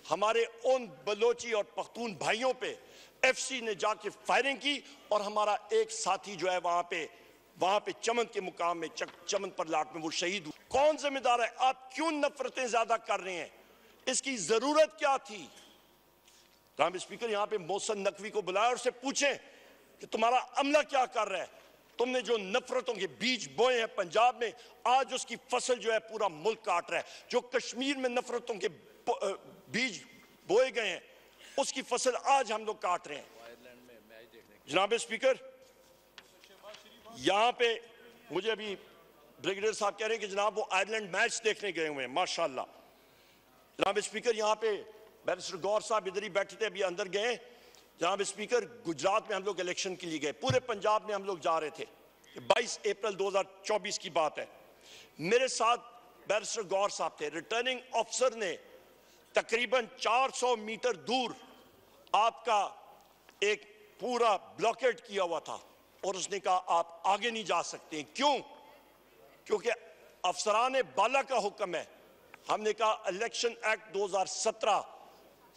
हमारे उन बलोची और पख्तून भाइयों पे FC ने जाके फायरिंग की और हमारा एक साथी जो है वहां पे चमन के मुकाम में, चमन परलाट में वो शहीद हुआ। कौन जिम्मेदार है? आप क्यों नफरतें ज्यादा कर रहे हैं? इसकी जरूरत क्या थी? जनाब स्पीकर, यहां पे मोहसिन नकवी को बुलाया और उससे पूछें कि तुम्हारा अमला क्या कर रहा है? तुमने जो नफरतों के बीज बोए हैं पंजाब में, आज उसकी फसल जो है पूरा मुल्क काट रहा है। जो कश्मीर में नफरतों के बीज बोए गए हैं, उसकी फसल आज हम लोग काट रहे हैं। जनाब स्पीकर, यहां पे मुझे अभी ब्रिगेडियर साहब कह रहे हैं कि जनाब वो आयरलैंड मैच देखने गए हुए हैं, माशाल्लाह। जनाब स्पीकर, यहां पे बैरिस्टर गौर साहब इधर ही बैठे थे, अभी अंदर गए। जनाब स्पीकर, गुजरात में हम लोग इलेक्शन के लिए गए, पूरे पंजाब में हम लोग जा रहे थे। 22 अप्रैल 2024 की बात है। मेरे साथ बैरिस्टर गौर साहब थे। रिटर्निंग ऑफिसर ने तकरीबन 400 मीटर दूर आपका एक पूरा ब्लॉकेट किया हुआ था और उसने कहा आप आगे नहीं जा सकते। क्यों? क्योंकि अफसरान बाला का हुक्म है। हमने कहा इलेक्शन एक्ट 2017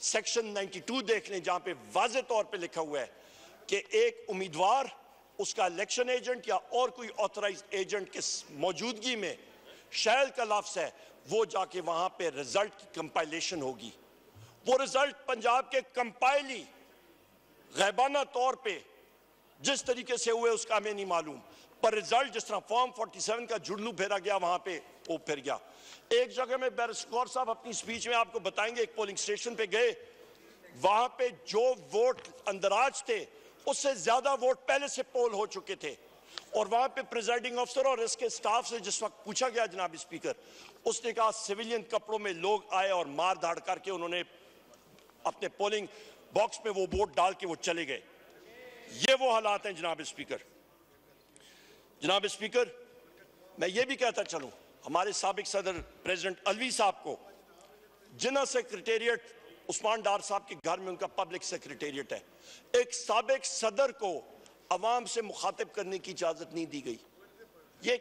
सेक्शन 92 देख लें, जहां पे वाज़े तौर पे लिखा हुआ है कि एक उम्मीदवार, उसका इलेक्शन एजेंट या और कोई ऑथराइज एजेंट के मौजूदगी में, शैल का लफ्ज़ है, वो जाके वहां पे रिजल्ट की कंपाइलेशन होगी। वो रिजल्ट पंजाब के कंपाइली गैबाना तौर पे जिस तरीके से हुए उसका हमें नहीं मालूम, पर रिजल्ट जिस तरह फॉर्म 47 का जुड़लू फेरा गया वहां पे वो फिर गया। एक जगह में बैरिस्टर गौर साहब अपनी स्पीच में आपको बताएंगे, एक पोलिंग स्टेशन पे गए, वहां पे जो वोट अंदराज थे उससे ज्यादा वोट पहले से पोल हो चुके थे। और वहां पे प्रिजाइडिंग अफसर और इसके स्टाफ से जिस वक्त पूछा गया जनाब स्पीकर, उसने कहा सिविलियन कपड़ों में लोग आए और मार धाड़ करके उन्होंने अपने पोलिंग बॉक्स में वो वोट डाल के वो चले गए। ये वो हालात हैं जनाब स्पीकर। जनाब स्पीकर, मैं ये भी कहता चलूं, हमारे साबिक सदर प्रेसिडेंट अलवी साहब को जिना सेक्रेटेरिएट उस्मान डार साहब के घर में उनका पब्लिक सेक्रेटेरिएट है, एक साबिक सदर को अवाम से मुखातिब करने की इजाजत नहीं दी गई। ये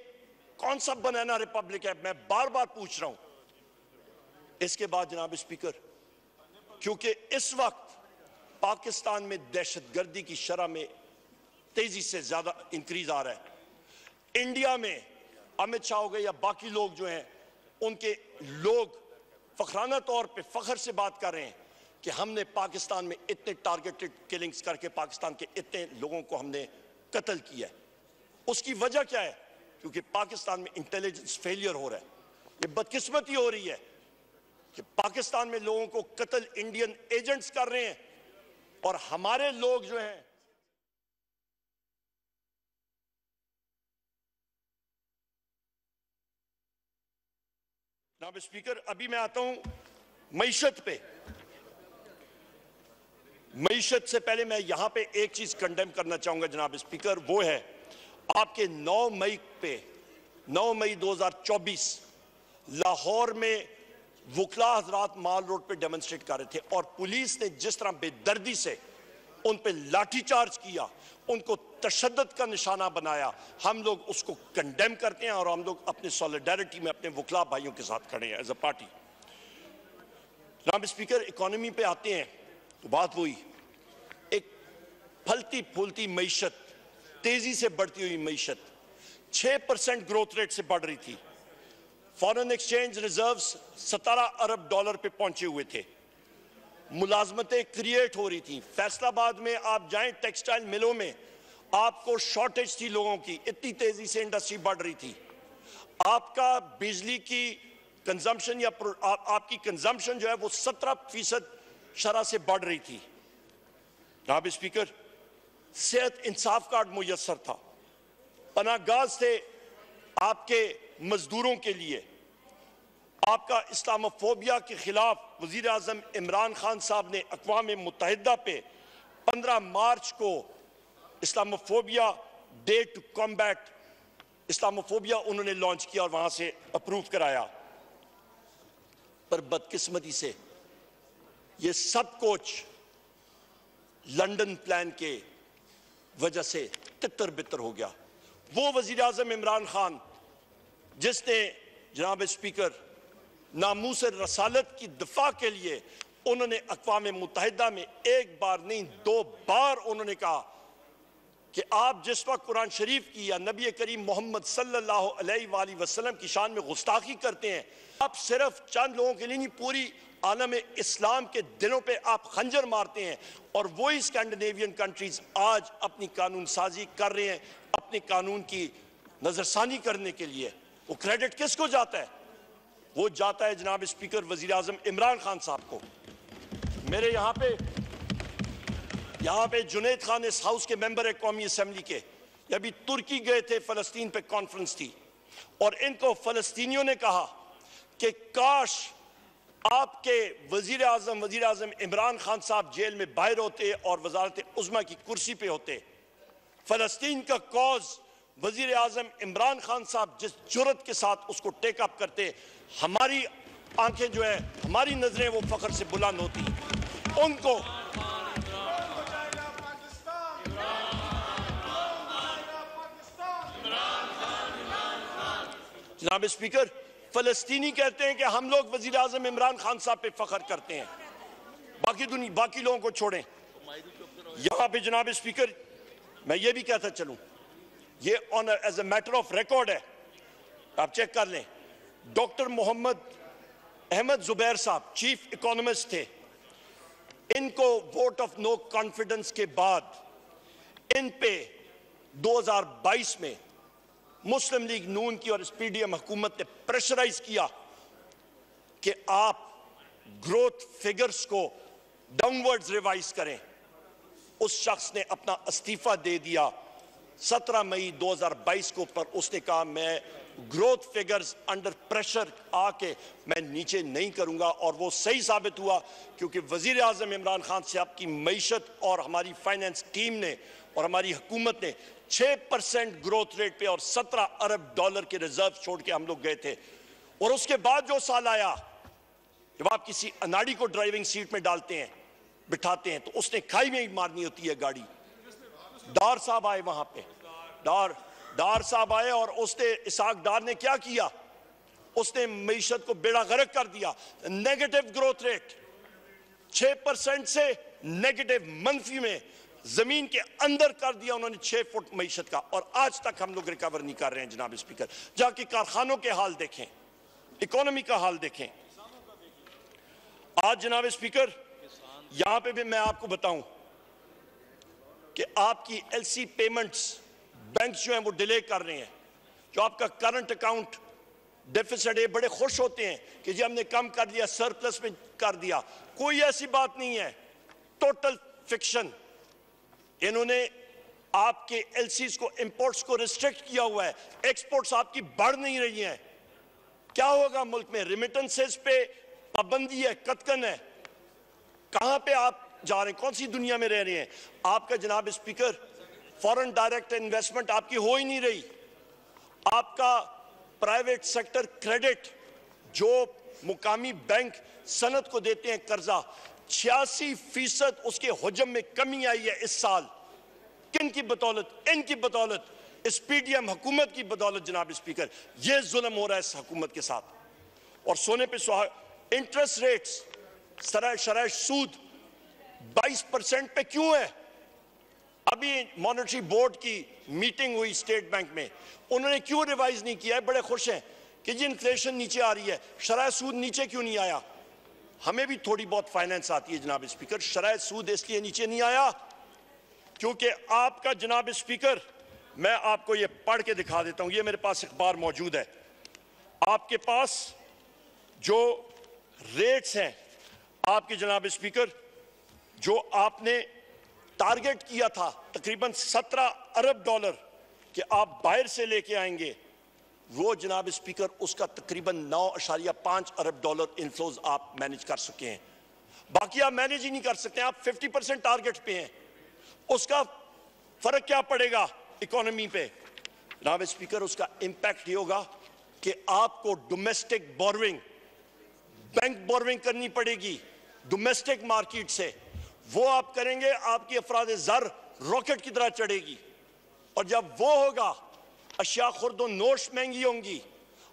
कौन सा बनाना रिपब्लिक है? मैं बार बार पूछ रहा हूं। इसके बाद जनाब स्पीकर, क्योंकि इस वक्त पाकिस्तान में दहशतगर्दी की शरह में तेजी से ज्यादा इंक्रीज आ रहा है। इंडिया में अमित शाह हो गए या बाकी लोग जो हैं, उनके लोग फखराना तौर पे फखर से बात कर रहे हैं कि हमने पाकिस्तान में इतने टारगेटेड किलिंग्स करके पाकिस्तान के इतने लोगों को हमने कत्ल किया है। उसकी वजह क्या है? क्योंकि पाकिस्तान में इंटेलिजेंस फेलियर हो रहा है। ये बदकिस्मती हो रही है। कि पाकिस्तान में लोगों को कत्ल इंडियन एजेंट्स कर रहे हैं और हमारे लोग जो हैं जनाब स्पीकर, अभी मैं आता हूं मईशत पे। मईशत से पहले मैं यहां पे एक चीज कंडेम करना चाहूंगा जनाब स्पीकर, वो है आपके 9 मई 2024 लाहौर में वकला हजरात माल रोड पे डेमोन्स्ट्रेट कर रहे थे और पुलिस ने जिस तरह बेदर्दी से उन पे लाठीचार्ज किया, उनको तशद्दुद का निशाना बनाया, हम लोग उसको कंडेम करते हैं और हम लोग अपने सॉलिडारिटी में अपने वकला भाइयों के साथ खड़े हैं एज अ पार्टी। जनाब स्पीकर, इकोनॉमी पे आते हैं तो बात वही, एक फलती फूलती मईशत, तेजी से बढ़ती हुई मईशत 6% ग्रोथ रेट से बढ़ रही थी। फॉरेन एक्सचेंज रिजर्व्स 17 अरब डॉलर पे पहुंचे हुए थे। मुलाजमतें क्रिएट हो रही थी। फैसलाबाद में आप जाएं, टेक्सटाइल मिलों में आपको शॉर्टेज थी लोगों की, इतनी तेजी से इंडस्ट्री बढ़ रही थी। आपका बिजली की कंजम्पशन या आपकी कंजम्पशन जो है वो 17% शरह से बढ़ रही थी। जनाब स्पीकर, सेहत इंसाफ कार्ड मुयस्सर था, पनाहगाह थे आपके मजदूरों के लिए। आपका इस्लामोफोबिया के खिलाफ वजीर आजम इमरान खान साहब ने अक़वाम मुत्तहिदा पे 15 मार्च को Islamophobia day to combat Islamophobia उन्होंने लॉन्च किया और वहां से अप्रूव कराया। पर बदकिस्मती से ये सब कुछ लंदन प्लान के वजह से तितर बितर हो गया। वो वजीर आजम इमरान खान जिसने जनाब स्पीकर नामूस रसालत की दफा के लिए उन्होंने अक़वाम मुत्तहिदा में एक बार नहीं 2 बार उन्होंने कहा कि आप जिस वक्त कुरान शरीफ की या नबी करीम मोहम्मद सल्लल्लाहु अलैहि वसल्लम की शान में गुस्ताखी करते हैं, आप सिर्फ चंद लोगों के लिए नहीं, पूरी आलम इस्लाम के दिलों पे आप खंजर मारते हैं। और वही स्कैंडिनेवियन कंट्रीज आज अपनी कानून साजी कर रहे हैं, अपने कानून की नजरसानी करने के लिए। वो क्रेडिट किसको जाता है? वो जाता है जनाब स्पीकर वजीर आजम इमरान खान साहब को। मेरे यहाँ पे जुनैद खान इस हाउस के मेंबर है कौमी असेंबली के, ये अभी तुर्की गए थे, फलस्तीन पे कॉन्फ्रेंस थी और इनको फलस्तीनियों ने कहा कि काश आपके वजीर आजम इमरान खान साहब जेल में बाहर होते और वजारत उज़्मा की कुर्सी पे होते। फलस्तीन का कॉज वजीर आजम इमरान खान साहब जिस जुर्रत के साथ उसको टेक अप करते, हमारी आंखें जो है, हमारी नजरें वो फख्र से बुलंद होती। उनको जनाब स्पीकर, फलस्तीनी कहते हैं कि हम लोग वजीर आजम इमरान खान साहब पे फख्र करते हैं, बाकी लोगों को छोड़ें। यहां पे जनाब स्पीकर मैं ये भी कहता चलूं, ये on as a matter of record है, आप चेक कर लें। डॉक्टर मोहम्मद अहमद जुबैर साहब चीफ इकोनॉमिस्ट थे, इनको वोट ऑफ नो कॉन्फिडेंस के बाद इन पे 2022 में मुस्लिम लीग नून की और पीडीएम हुकूमत ने प्रेशराइज किया कि आप ग्रोथ फिगर्स को डाउनवर्ड्स रिवाइज करें। उस शख्स ने अपना इस्तीफा दे दिया 17 मई 2022 को, पर उसने कहा मैं ग्रोथ फिगर्स अंडर प्रेशर आके मैं नीचे नहीं करूंगा। और वो सही साबित हुआ क्योंकि वजीर आजम इमरान खान साहब की मईशत और हमारी फाइनेंस टीम ने और हमारी हुकूमत ने 6% ग्रोथ रेट पे और 17 अरब डॉलर के रिजर्व छोड़ के हम लोग गए थे। और उसके बाद जो साल आया, जब आप किसी अनाड़ी को ड्राइविंग सीट में डालते हैं, बिठाते हैं, तो उसने खाई में ही मारनी होती है गाड़ी। डार साहब आए वहां पे, डार साहब आए और उसने इसाक डार ने क्या किया, उसने मईशत को बेड़ा गर्क कर दिया। नेगेटिव ग्रोथ रेट 6% से नेगेटिव मनफी में जमीन के अंदर कर दिया उन्होंने 6 फुट मईशत का, और आज तक हम लोग रिकवर नहीं कर रहे हैं जनाब स्पीकर। जाके कारखानों के हाल देखें, इकोनॉमी का हाल देखें। आज जनाब स्पीकर यहां पे भी मैं आपको बताऊं कि आपकी एलसी पेमेंट्स बैंक जो हैं वो डिले कर रहे हैं। जो आपका करंट अकाउंट डेफिसिट है, बड़े खुश होते हैं कि जी हमने कम कर दिया, सरप्लस में कर दिया। कोई ऐसी बात नहीं है, टोटल फिक्शन। इन्होंने आपके एलसीज को, इंपोर्ट्स को रिस्ट्रिक्ट किया हुआ है, एक्सपोर्ट्स आपकी बढ़ नहीं रही हैं। क्या होगा मुल्क में? रिमिटेंसेस पे पाबंदी है, कतकन है। कहां पे आप जा रहे हैं? कौन सी दुनिया में रह रहे हैं? आपका जनाब स्पीकर, फॉरेन डायरेक्ट इन्वेस्टमेंट आपकी हो ही नहीं रही। आपका प्राइवेट सेक्टर क्रेडिट जो मुकामी बैंक सनत को देते हैं कर्जा, 86% उसके हुजम में कमी आई है इस साल। किन की बदौलत? इनकी बदौलत, इस पीडीएम हुकूमत की बदौलत जनाब स्पीकर। यह जुल्म हो रहा है इस हुकूमत के साथ। और सोने पे इंटरेस्ट रेट्स, शरह सूद 22% पे क्यों है? अभी मॉनेटरी बोर्ड की मीटिंग हुई स्टेट बैंक में, उन्होंने क्यों रिवाइज नहीं किया है? बड़े खुश हैं कि जी इन्फ्लेशन नीचे आ रही है, शरह सूद नीचे क्यों नहीं आया? हमें भी थोड़ी बहुत फाइनेंस आती है जनाब स्पीकर। शरह सूद इसलिए नीचे नहीं आया क्योंकि आपका जनाब स्पीकर, मैं आपको ये पढ़ के दिखा देता हूं, ये मेरे पास अखबार मौजूद है। आपके पास जो रेट्स हैं आपके जनाब स्पीकर, जो आपने टारगेट किया था तकरीबन 17 अरब डॉलर कि आप बाहर से लेके आएंगे, वो जनाब स्पीकर उसका तकरीबन 9.5 अरब डॉलर इनफ्लोज आप मैनेज कर सके हैं। बाकी आप मैनेज ही नहीं कर सकते, आप 50% टारगेट पे हैं। उसका फर्क क्या पड़ेगा इकोनॉमी पे जनाब स्पीकर? उसका इंपैक्ट ये होगा कि आपको डोमेस्टिक बोरोइंग, बैंक बोरोइंग करनी पड़ेगी डोमेस्टिक मार्केट से। वो आप करेंगे, आपकी अफराद ज़र रॉकेट की तरह चढ़ेगी। और जब वो होगा, अशिया खुर्दो नोश महंगी होंगी,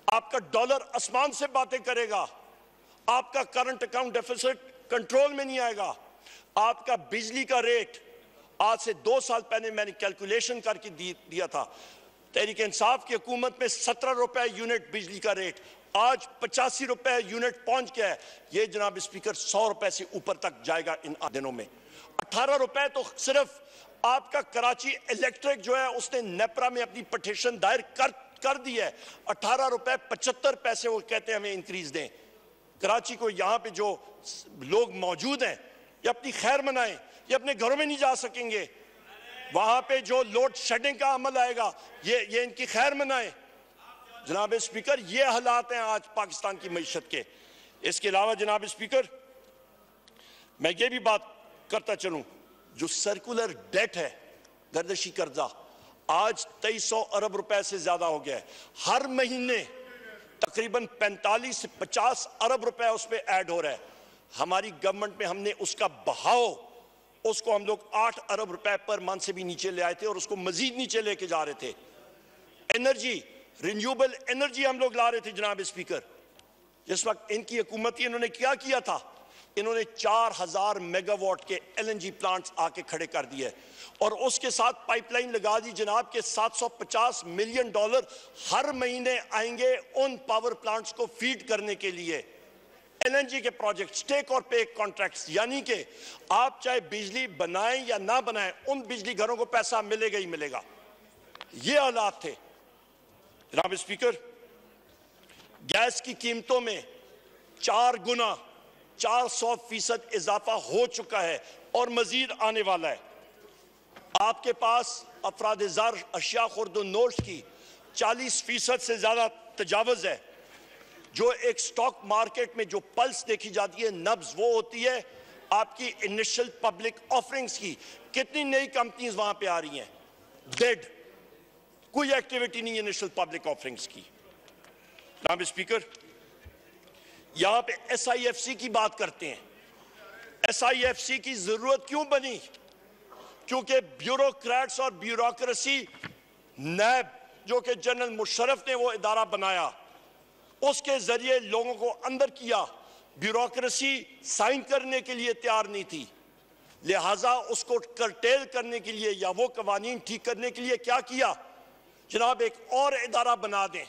आपका डॉलर आसमान से बातें करेगा, आपका करंट अकाउंट डेफिसिट कंट्रोल में नहीं आएगा, आपका बिजली का रेट आज से 2 साल पहले मैंने कैलकुलेशन करके दिया था, तहरीक इंसाफ की हुकूमत में 17 रुपए यूनिट बिजली का रेट, आज 85 रुपए यूनिट पहुंच गया है। ये जनाब स्पीकर 100 रुपए से ऊपर तक जाएगा इन दिनों में। 18 रुपए तो सिर्फ आपका कराची इलेक्ट्रिक जो है उसने नेपरा में अपनी पटिशन दायर कर दी है। 18 रुपए 75 पैसे वो कहते हैं हमें इंक्रीज दें। कराची को यहाँ पे जो लोग मौजूद हैं ये अपनी खैर मनाएं, ये अपने घरों में नहीं जा सकेंगे। वहां पे जो लोड शेडिंग का अमल आएगा ये इनकी खैर मनाएं। जनाब स्पीकर, ये हालात हैं आज पाकिस्तान की मईशत के। इसके अलावा जनाब स्पीकर, मैं ये भी बात करता चलूं, जो सर्कुलर डेट है, गर्दशी कर्जा, आज 2300 अरब रुपए से ज्यादा हो गया है। हर महीने तकरीबन 45 से 50 अरब रुपए उस पर ऐड हो रहा है। हमारी गवर्नमेंट में हमने उसका बहाव, उसको हम लोग 8 अरब रुपए पर मंथ से भी नीचे ले आए थे और उसको मजीद नीचे लेके जा रहे थे। एनर्जी, रिन्यूएबल एनर्जी हम लोग ला रहे थे जनाब स्पीकर। जिस वक्त इनकी हुकूमत थी, इन्होंने क्या किया था? इन्होंने 4000 मेगावाट के एलएनजी प्लांट्स आके खड़े कर दिए और उसके साथ पाइपलाइन लगा दी जनाब के 750 मिलियन डॉलर हर महीने आएंगे उन पावर प्लांट्स को फीड करने के लिए। एलएनजी के प्रोजेक्ट, टेक और पे कॉन्ट्रैक्ट्स, यानी कि आप चाहे बिजली बनाएं या ना बनाएं, उन बिजली घरों को पैसा मिलेगा ही मिलेगा। ये हालात थे जनाब स्पीकर। गैस की कीमतों में 4 गुना 400% इजाफा हो चुका है और मजीद आने वाला है। आपके पास अफराद ज़र अशिया खुर्द नोश की 40% से ज्यादा तजावज़ है। जो एक स्टॉक मार्केट में जो पल्स देखी जाती है, नब्ज, वो होती है आपकी इनिशियल पब्लिक ऑफरिंग्स की। कितनी नई कंपनीज वहां पे आ रही हैं? डेड, कोई एक्टिविटी नहीं इनिशियल पब्लिक ऑफरिंग्स की। जनाब स्पीकर, यहां पे SIFC की बात करते हैं। SIFC की जरूरत क्यों बनी? क्योंकि ब्यूरोक्रेट्स और ब्यूरोक्रेसी, नैब जो कि जनरल मुशर्रफ ने वो इदारा बनाया, उसके जरिए लोगों को अंदर किया। ब्यूरोक्रेसी साइन करने के लिए तैयार नहीं थी, लिहाजा उसको कर्टेल करने के लिए या वो कवानीन ठीक करने के लिए क्या किया? जनाब एक और इदारा बना दें,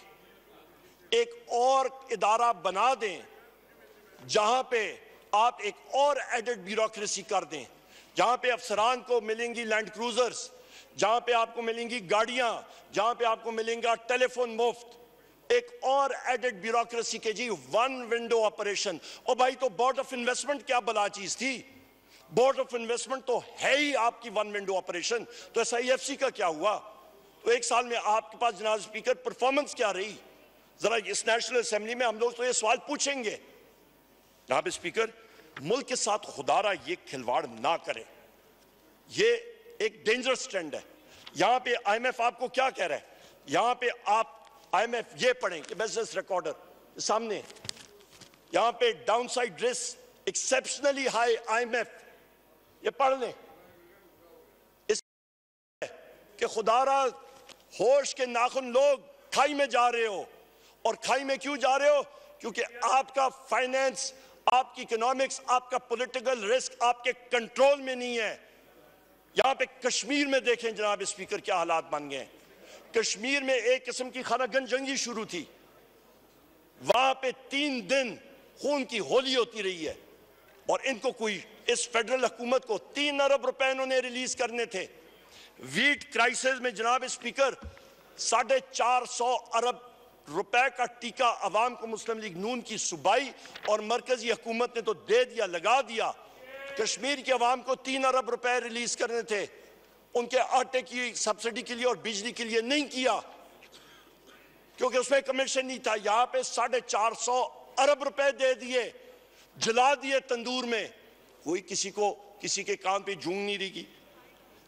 एक और इदारा बना दें जहां पे आप एक और एडेड ब्यूरोक्रेसी कर दें, जहां पे अफसरान को मिलेंगी लैंड क्रूजर्स, जहां पे आपको मिलेंगी गाड़ियां, जहां पे आपको मिलेगा टेलीफोन मुफ्त। एक और एडेड ब्यूरोक्रेसी के जी, वन विंडो ऑपरेशन। और भाई तो बोर्ड ऑफ इन्वेस्टमेंट क्या बला चीज थी? बोर्ड ऑफ इन्वेस्टमेंट तो है ही आपकी वन विंडो ऑपरेशन। तो SIFC का क्या हुआ? तो एक साल में आपके पास जनाब स्पीकर परफॉर्मेंस क्या रही? जरा इस नेशनल असेंबली में हम लोग तो ये सवाल पूछेंगे। जनाब स्पीकर, मुल्क के साथ खुदारा ये खिलवाड़ ना करें, ये एक डेंजरस ट्रेंड है। यहां पे IMF आपको क्या कह रहा है? यहां पे आप IMF ये पढ़ें कि बिजनेस रिकॉर्डर सामने, यहां पे downside risk exceptionally high IMF, ये पढ़ लें। इस कि खुदारा होश के नाखुन लोग खाई में जा रहे हो। और खाई में क्यों जा रहे हो? क्योंकि आपका फाइनेंस, आपकी इकोनॉमिक्स, आपका पॉलिटिकल रिस्क आपके कंट्रोल में नहीं है। यहां पे कश्मीर में देखें जनाब स्पीकर क्या हालात बन गए। कश्मीर में एक किस्म की खानागन जंगी शुरू थी, वहां पे 3 दिन खून की होली होती रही है। और इनको कोई, इस फेडरल हुकूमत को 3 अरब रुपए इन्होंने रिलीज करने थे। वीट क्राइसिस में जनाब स्पीकर 450 अरब रुपए का टीका अवाम को मुस्लिम लीग नून की सूबाई और मरकजी हुकूमत ने तो दे दिया, लगा दिया। कश्मीर के अवाम को 3 अरब रुपए रिलीज करने थे, उनके आटे की सब्सिडी के लिए और बिजली के लिए नहीं किया, क्योंकि उसमें कमीशन नहीं था। यहां पे 450 अरब रुपए दे दिए, जला दिए तंदूर में, कोई किसी को किसी के कान पे जूं नहीं रही।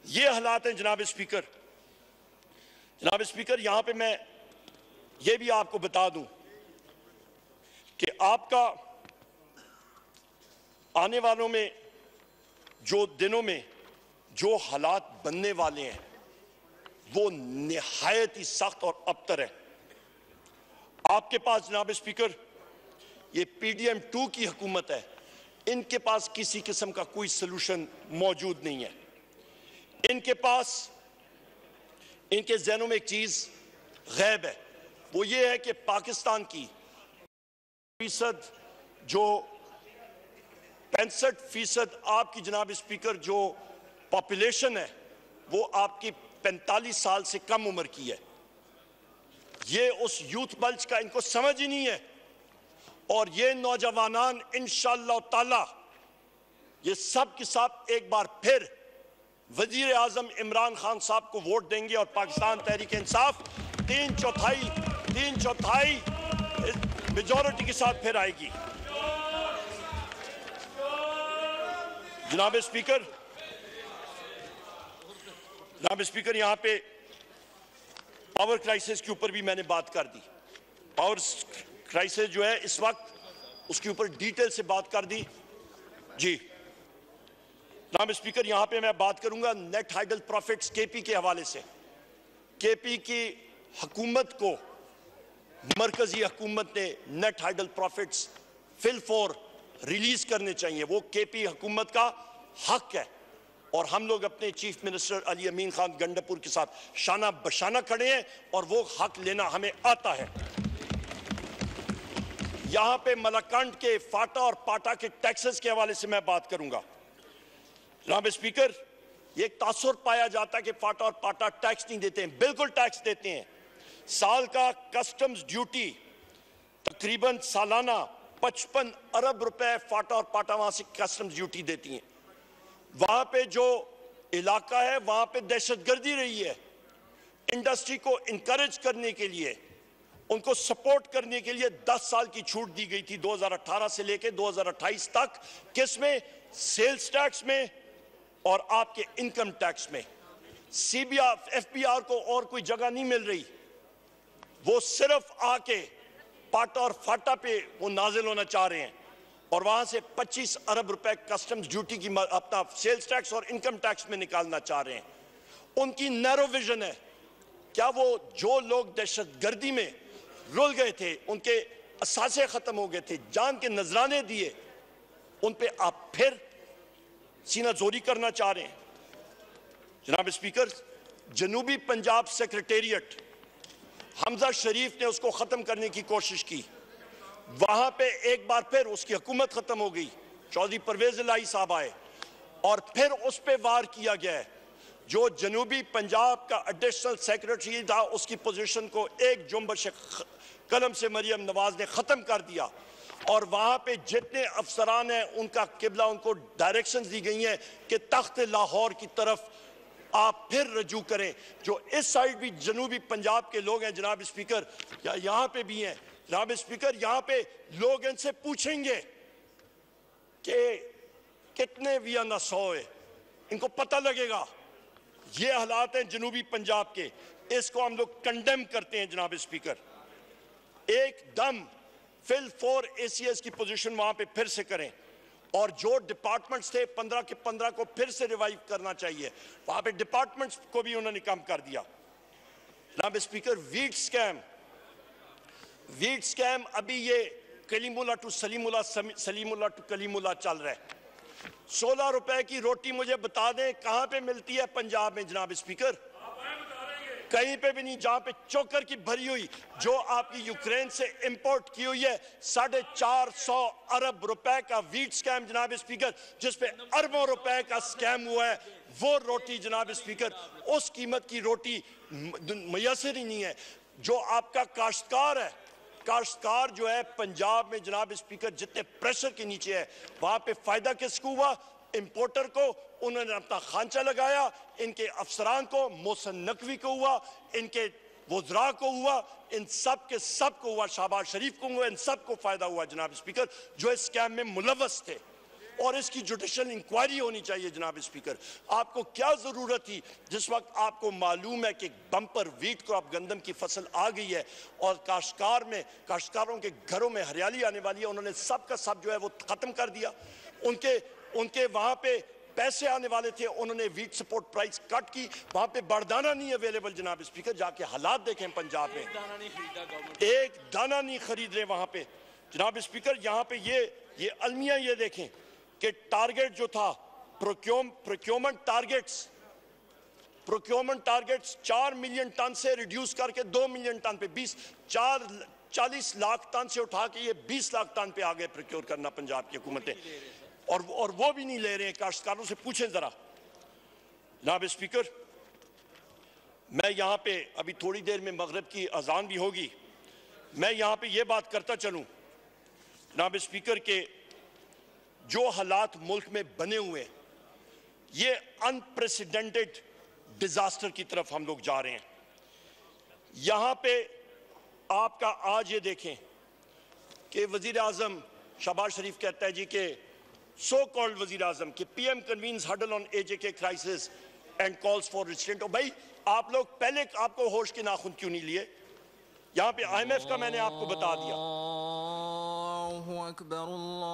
ये हालात हैं जनाब स्पीकर। जनाब स्पीकर, यहां पे मैं ये भी आपको बता दूं कि आपका आने वालों में जो दिनों में जो हालात बनने वाले हैं वो निहायत ही सख्त और अबतर है। आपके पास जनाब स्पीकर ये PDM 2 की हुकूमत है, इनके पास किसी किस्म का कोई सलूशन मौजूद नहीं है। इनके पास, इनके जहनों में एक चीज गैब है, वो ये है कि पाकिस्तान की फीसद जो 65% आपकी जनाब स्पीकर जो पॉपुलेशन है वो आपकी 45 साल से कम उम्र की है। ये उस यूथ बल्ज का इनको समझ ही नहीं है। और ये नौजवानान इंशाअल्लाह ताला ये सब के सब एक बार फिर वजीर आजम इमरान खान साहब को वोट देंगे और पाकिस्तान तहरीक इंसाफ 3 चौथाई मेजॉरिटी के साथ फिर आएगी। जनाब स्पीकर, यहां पे पावर क्राइसिस के ऊपर भी मैंने बात कर दी। पावर क्राइसिस जो है इस वक्त, उसके ऊपर डिटेल से बात कर दी जी। जनाब स्पीकर, यहां पे मैं बात करूंगा नेट हाइडल प्रॉफिट्स KP के हवाले से। KP की हुकूमत को मरकजी हुकूमत ने नेट हाइडल प्रॉफिट्स फिल रिलीज करने चाहिए, वो KP हुकूमत का हक है। और हम लोग अपने चीफ मिनिस्टर अली अमीन खान गंडापुर के साथ शाना बशाना खड़े हैं और वो हक लेना हमें आता है। यहां पे मलाकंड के फाटा और पाटा के टैक्सेस के हवाले से मैं बात करूंगा। जनाब स्पीकर, ये तासुर पाया जाता है कि फाटा और पाटा टैक्स नहीं देते हैं, बिल्कुल टैक्स देते हैं। साल का कस्टम्स ड्यूटी तकरीबन सालाना 55 अरब रुपए फाटा और पाटा वहां से कस्टम्स ड्यूटी देती हैं। वहां पे जो इलाका है वहां पे दहशतगर्दी रही है। इंडस्ट्री को इंकरेज करने के लिए, उनको सपोर्ट करने के लिए 10 साल की छूट दी गई थी 2018 से लेकर 2028 तक। किसमें? सेल्स टैक्स में और आपके इनकम टैक्स में। CBR FBR को और कोई जगह नहीं मिल रही, वो सिर्फ आके पाटा और फाटा पे वो नाजिल होना चाह रहे हैं और वहां से 25 अरब रुपए कस्टम्स ड्यूटी की अपना सेल्स टैक्स और इनकम टैक्स में निकालना चाह रहे हैं। उनकी नैरो विजन है। क्या वो जो लोग दहशतगर्दी में रुल गए थे, उनके असासे खत्म हो गए थे, जान के नजराने दिए, उन पे आप फिर सीना जोरी करना चाह रहे हैं? जनाब स्पीकर, जनूबी पंजाब सेक्रेटेरिएट हमजा शरीफ ने उसको खत्म करने की कोशिश की, वहां पे एक बार फिर उसकी हुकूमत खत्म हो गई, चौधरी परवेज इलाही साहब आए और फिर उस पे वार किया गया है। जो जनूबी पंजाब का एडिशनल सेक्रेटरी था, उसकी पोजीशन को एक जुम्बश कलम से मरियम नवाज ने ख़त्म कर दिया। और वहाँ पे जितने अफसरान हैं उनका किबला, उनको डायरेक्शंस दी गई हैं कि तख्त लाहौर की तरफ आप फिर रजू करें। जो इस साइड भी जनूबी पंजाब के लोग हैं जनाब स्पीकर, या यहाँ पे भी हैं जनाब स्पीकर, यहाँ पे लोग इनसे पूछेंगे कि कितने वियना 100 है, इनको पता लगेगा। ये हालात हैं जनूबी पंजाब के, इसको हम लोग कंडेम करते हैं जनाब स्पीकर। एकदम फिल 4 ACS की पोजीशन वहां पे फिर से करें, और जो डिपार्टमेंट्स थे 15 के 15 को फिर से रिवाइव करना चाहिए। वहां पे डिपार्टमेंट्स को भी उन्होंने कम कर दिया। जनाब स्पीकर, वीट स्कैम अभी ये कलीमुल्ला टू सलीमुल्ला, सलीमुल्ला टू कलीमुल्ला चल रहा है। 16 रुपए की रोटी मुझे बता दें कहां पे मिलती है पंजाब में जनाब स्पीकर? कहीं पे भी नहीं। जहां पे चोकर की भरी हुई जो आपकी यूक्रेन से इंपोर्ट की हुई है 450 अरब रुपए का वीट स्कैम जनाब स्पीकर, जिसपे अरबों रुपए का स्कैम हुआ है, वो रोटी जनाब स्पीकर, उस कीमत की रोटी मुयसर ही नहीं है। जो आपका काश्तकार है, काश्तकार जो है पंजाब में जनाब स्पीकर जितने प्रेशर के नीचे है, वहां पे फायदा किसको हुआ? इंपोर्टर को। उन्होंने अपना खांचा लगाया, इनके अफसरान को, मोहसिन नकवी को हुआ, इनके वज़रा को हुआ, इन सब के सब को हुआ, शहबाज शरीफ को हुआ, इन सब को फायदा हुआ जनाब स्पीकर, जो इस स्कैम में मुलव्वस थे। और इसकी जुडिशल इंक्वायरी होनी चाहिए जनाब स्पीकर। आपको क्या जरूरत थी जिस वक्त आपको मालूम है कि बम्पर वीट को, अब गंदम की फसल आ गई है और काश्तकारों के घरों में हरियाली आने वाली है, उन्होंने सब का सब जो है वो खत्म कर दिया। उनके वहां पे पैसे आने वाले थे, उन्होंने वीट सपोर्ट प्राइस कट की। वहां पे बरदाना नहीं अवेलेबल जनाब स्पीकर, जाके हालात देखें पंजाब में, एक दाना नहीं खरीद रहे वहां पे जनाब स्पीकर। यहाँ पे ये अलमिया ये देखें कि टारगेट जो था प्रोक्योरमेंट टारगेट्स 4 मिलियन टन से रिड्यूस करके 2 मिलियन टन पे 40 लाख टन से उठा के ये 20 लाख टन पे आ गए प्रोक्योर करना पंजाब की हुकूमतें, और वो भी नहीं ले रहे हैं। काश्तकारों से पूछें जरा जनाब स्पीकर। मैं यहाँ पे अभी थोड़ी देर में मगरिब की अजान भी होगी, मैं यहाँ पे ये बात करता चलूं जनाब स्पीकर के जो हालात मुल्क में बने हुए हैं, ये अनप्रेसिडेंटेड डिजास्टर की तरफ हम लोग जा रहे हैं। यहां पे आपका आज ये देखें कि वजीर आजम शहबाज शरीफ कहता है जी कि सो कॉल्ड वजीर आजम कि PM convenes huddle on AJK crisis and calls for restraint. भाई आप लोग पहले आपको होश के नाखून क्यों नहीं लिए? यहां पे IMF का मैंने आपको बता दिया। अल्लाहु अकबर, अल्लाहु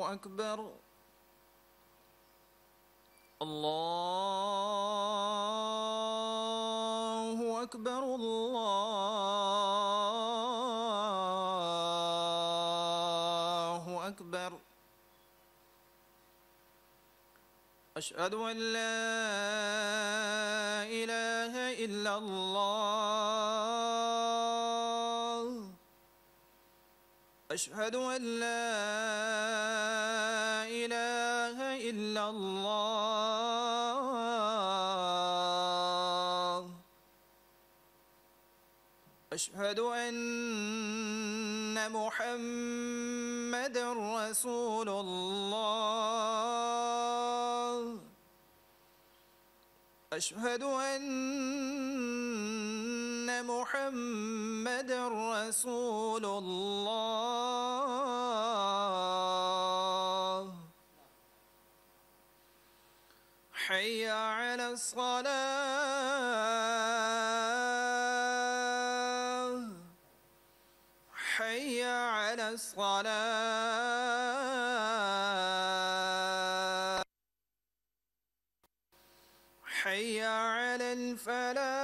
अकबर, अल्लाहु अकबर, अल्लाहु अकबर। अशहदु अन ला इलाहा इल्लल्लाह, अशहदु अन ला इलाहा इल्लल्लाह, अशहदु अन्न मुहम्मदर रसूलुल्लाह, अशहदु अन्न मुहम्मदर रसूलुल्लाह। हय्य अलस सलाह, हय्य अलस सलाह, हय्य अलल फलाह,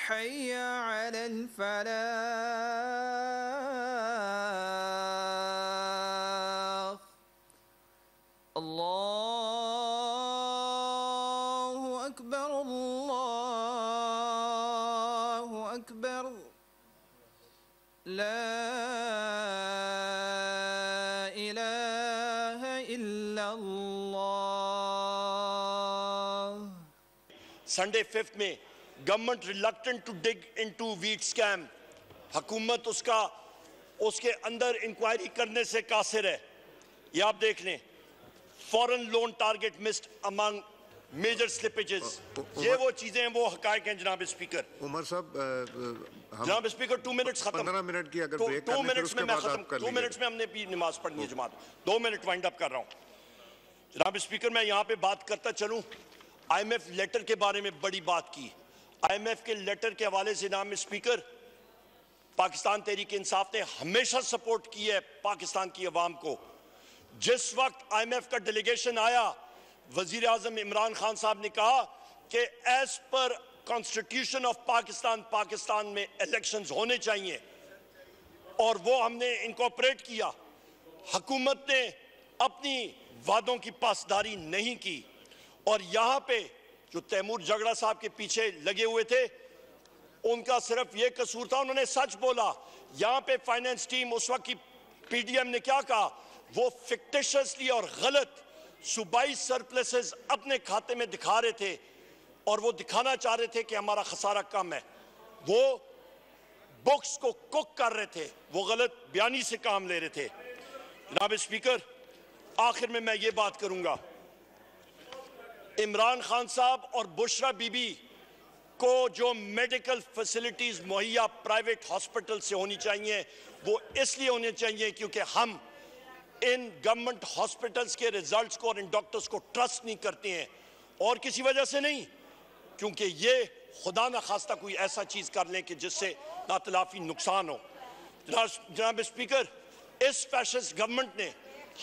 हय्य अलल फलाह। अल्लाहु अकबर, अल्लाहु अकबर, ला संडे 5th में government reluctant to dig into wheat scam, हुकूमत उसके अंदर इंक्वायरी करने से कासिर है। ये आप देख लें। Foreign loan target missed among major slippages, ये वो चीजें हैं, वो हकायक हैं जनाब स्पीकर। उमर साहब जनाब स्पीकर 2 मिनट्स खत्म, 15 मिनट की अगर ब्रेक 2 करने मिनट्स में मैं खत्म, 2 मिनट्स में हमने भी नमाज पढ़नी है जमात, 2 मिनट वाइंड अप कर रहा हूं। जनाब स्पीकर मैं यहां पे बात करता चलूं, IMF लेटर के बारे में बड़ी बात की। IMF के लेटर के हवाले से जनाब स्पीकर, पाकिस्तान तहरीक इंसाफ ने हमेशा सपोर्ट की है पाकिस्तान की अवाम को। जिस वक्त IMF का डेलीगेशन आया, वजीर आजम इमरान खान साहब ने कहा कि as per constitution of Pakistan, Pakistan में इलेक्शंस होने चाहिए, और वो हमने इनकॉर्पोरेट किया। हुकूमत ने अपनी वादों की पासदारी नहीं की, और यहां पे जो तैमूर जगड़ा साहब के पीछे लगे हुए थे, उनका सिर्फ ये कसूर था, उन्होंने सच बोला। यहां पे फाइनेंस टीम उस वक्त की PDM ने क्या कहा, वो फिक्टिशियसली और गलत सूबाई सरप्लसेस अपने खाते में दिखा रहे थे, और वो दिखाना चाह रहे थे कि हमारा खसारा कम है। वो बुक्स को कुक कर रहे थे, वो गलत बयानी से काम ले रहे थे। जनाब स्पीकर, आखिर में मैं ये बात करूंगा, इमरान खान साहब और बुशरा बीबी को जो मेडिकल फैसिलिटीज मुहैया प्राइवेट हॉस्पिटल से होनी चाहिए, वो इसलिए होनी चाहिए क्योंकि हम इन गवर्नमेंट हॉस्पिटल्स के रिजल्ट्स को और इन डॉक्टर्स को ट्रस्ट नहीं करते हैं, और किसी वजह से नहीं, क्योंकि ये खुदा न खास्ता कोई ऐसा चीज कर लें कि जिससे नातलाफी नुकसान हो। जनाब स्पीकर, इस फैशिस्ट गवर्नमेंट ने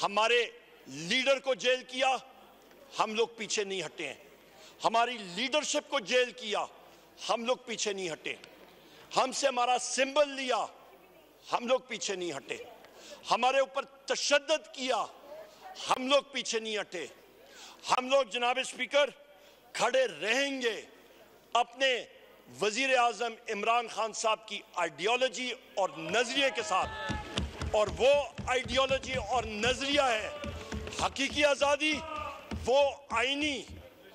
हमारे लीडर को जेल किया, हम लोग पीछे नहीं हटे हैं। हमारी लीडरशिप को जेल किया, हम लोग पीछे नहीं हटे। हमसे हमारा सिंबल लिया, हम लोग पीछे नहीं हटे। हमारे ऊपर तशद्दुद किया, हम लोग पीछे नहीं हटे। हम लोग जनाब स्पीकर खड़े रहेंगे अपने वजीर आजम इमरान खान साहब की आइडियोलॉजी और नजरिए के साथ, और वो आइडियोलॉजी और नजरिया है हकीकी आज़ादी, वो आईनी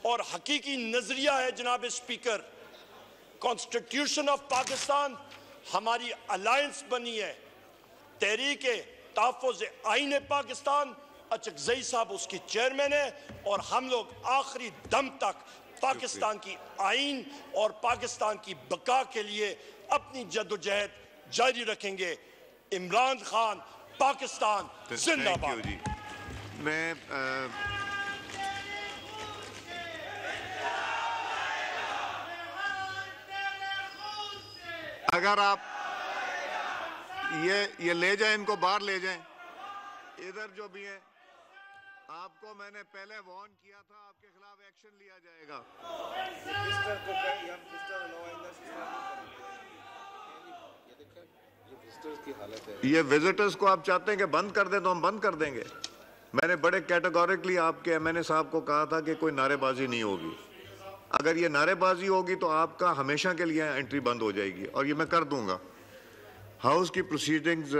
और हकीकी नजरिया है जनाब स्पीकर कॉन्स्टिट्यूशन ऑफ पाकिस्तान। हमारी अलायंस बनी है तहरीक तहफ़्फ़ुज़ आईन पाकिस्तान, अचकज़ई साहब उसकी चेयरमैन है, और हम लोग आखिरी दम तक पाकिस्तान की आईन और पाकिस्तान की बका के लिए अपनी जद्दोजहद जारी रखेंगे। इमरान खान पाकिस्तान जिंदाबाद। मैं अगर आप ये ले जाएं, इनको बाहर ले जाएं, इधर जो भी है, आपको मैंने पहले वार्न किया था, आपके खिलाफ एक्शन लिया जाएगा। ये विजिटर्स को आप चाहते हैं कि बंद कर दें तो हम बंद कर देंगे। मैंने बड़े कैटेगोरिकली आपके MNA साहब को कहा था कि कोई नारेबाजी नहीं होगी। अगर ये नारेबाजी होगी तो आपका हमेशा के लिए एंट्री बंद हो जाएगी, और ये मैं कर दूंगा। हाउस की प्रोसीडिंग्स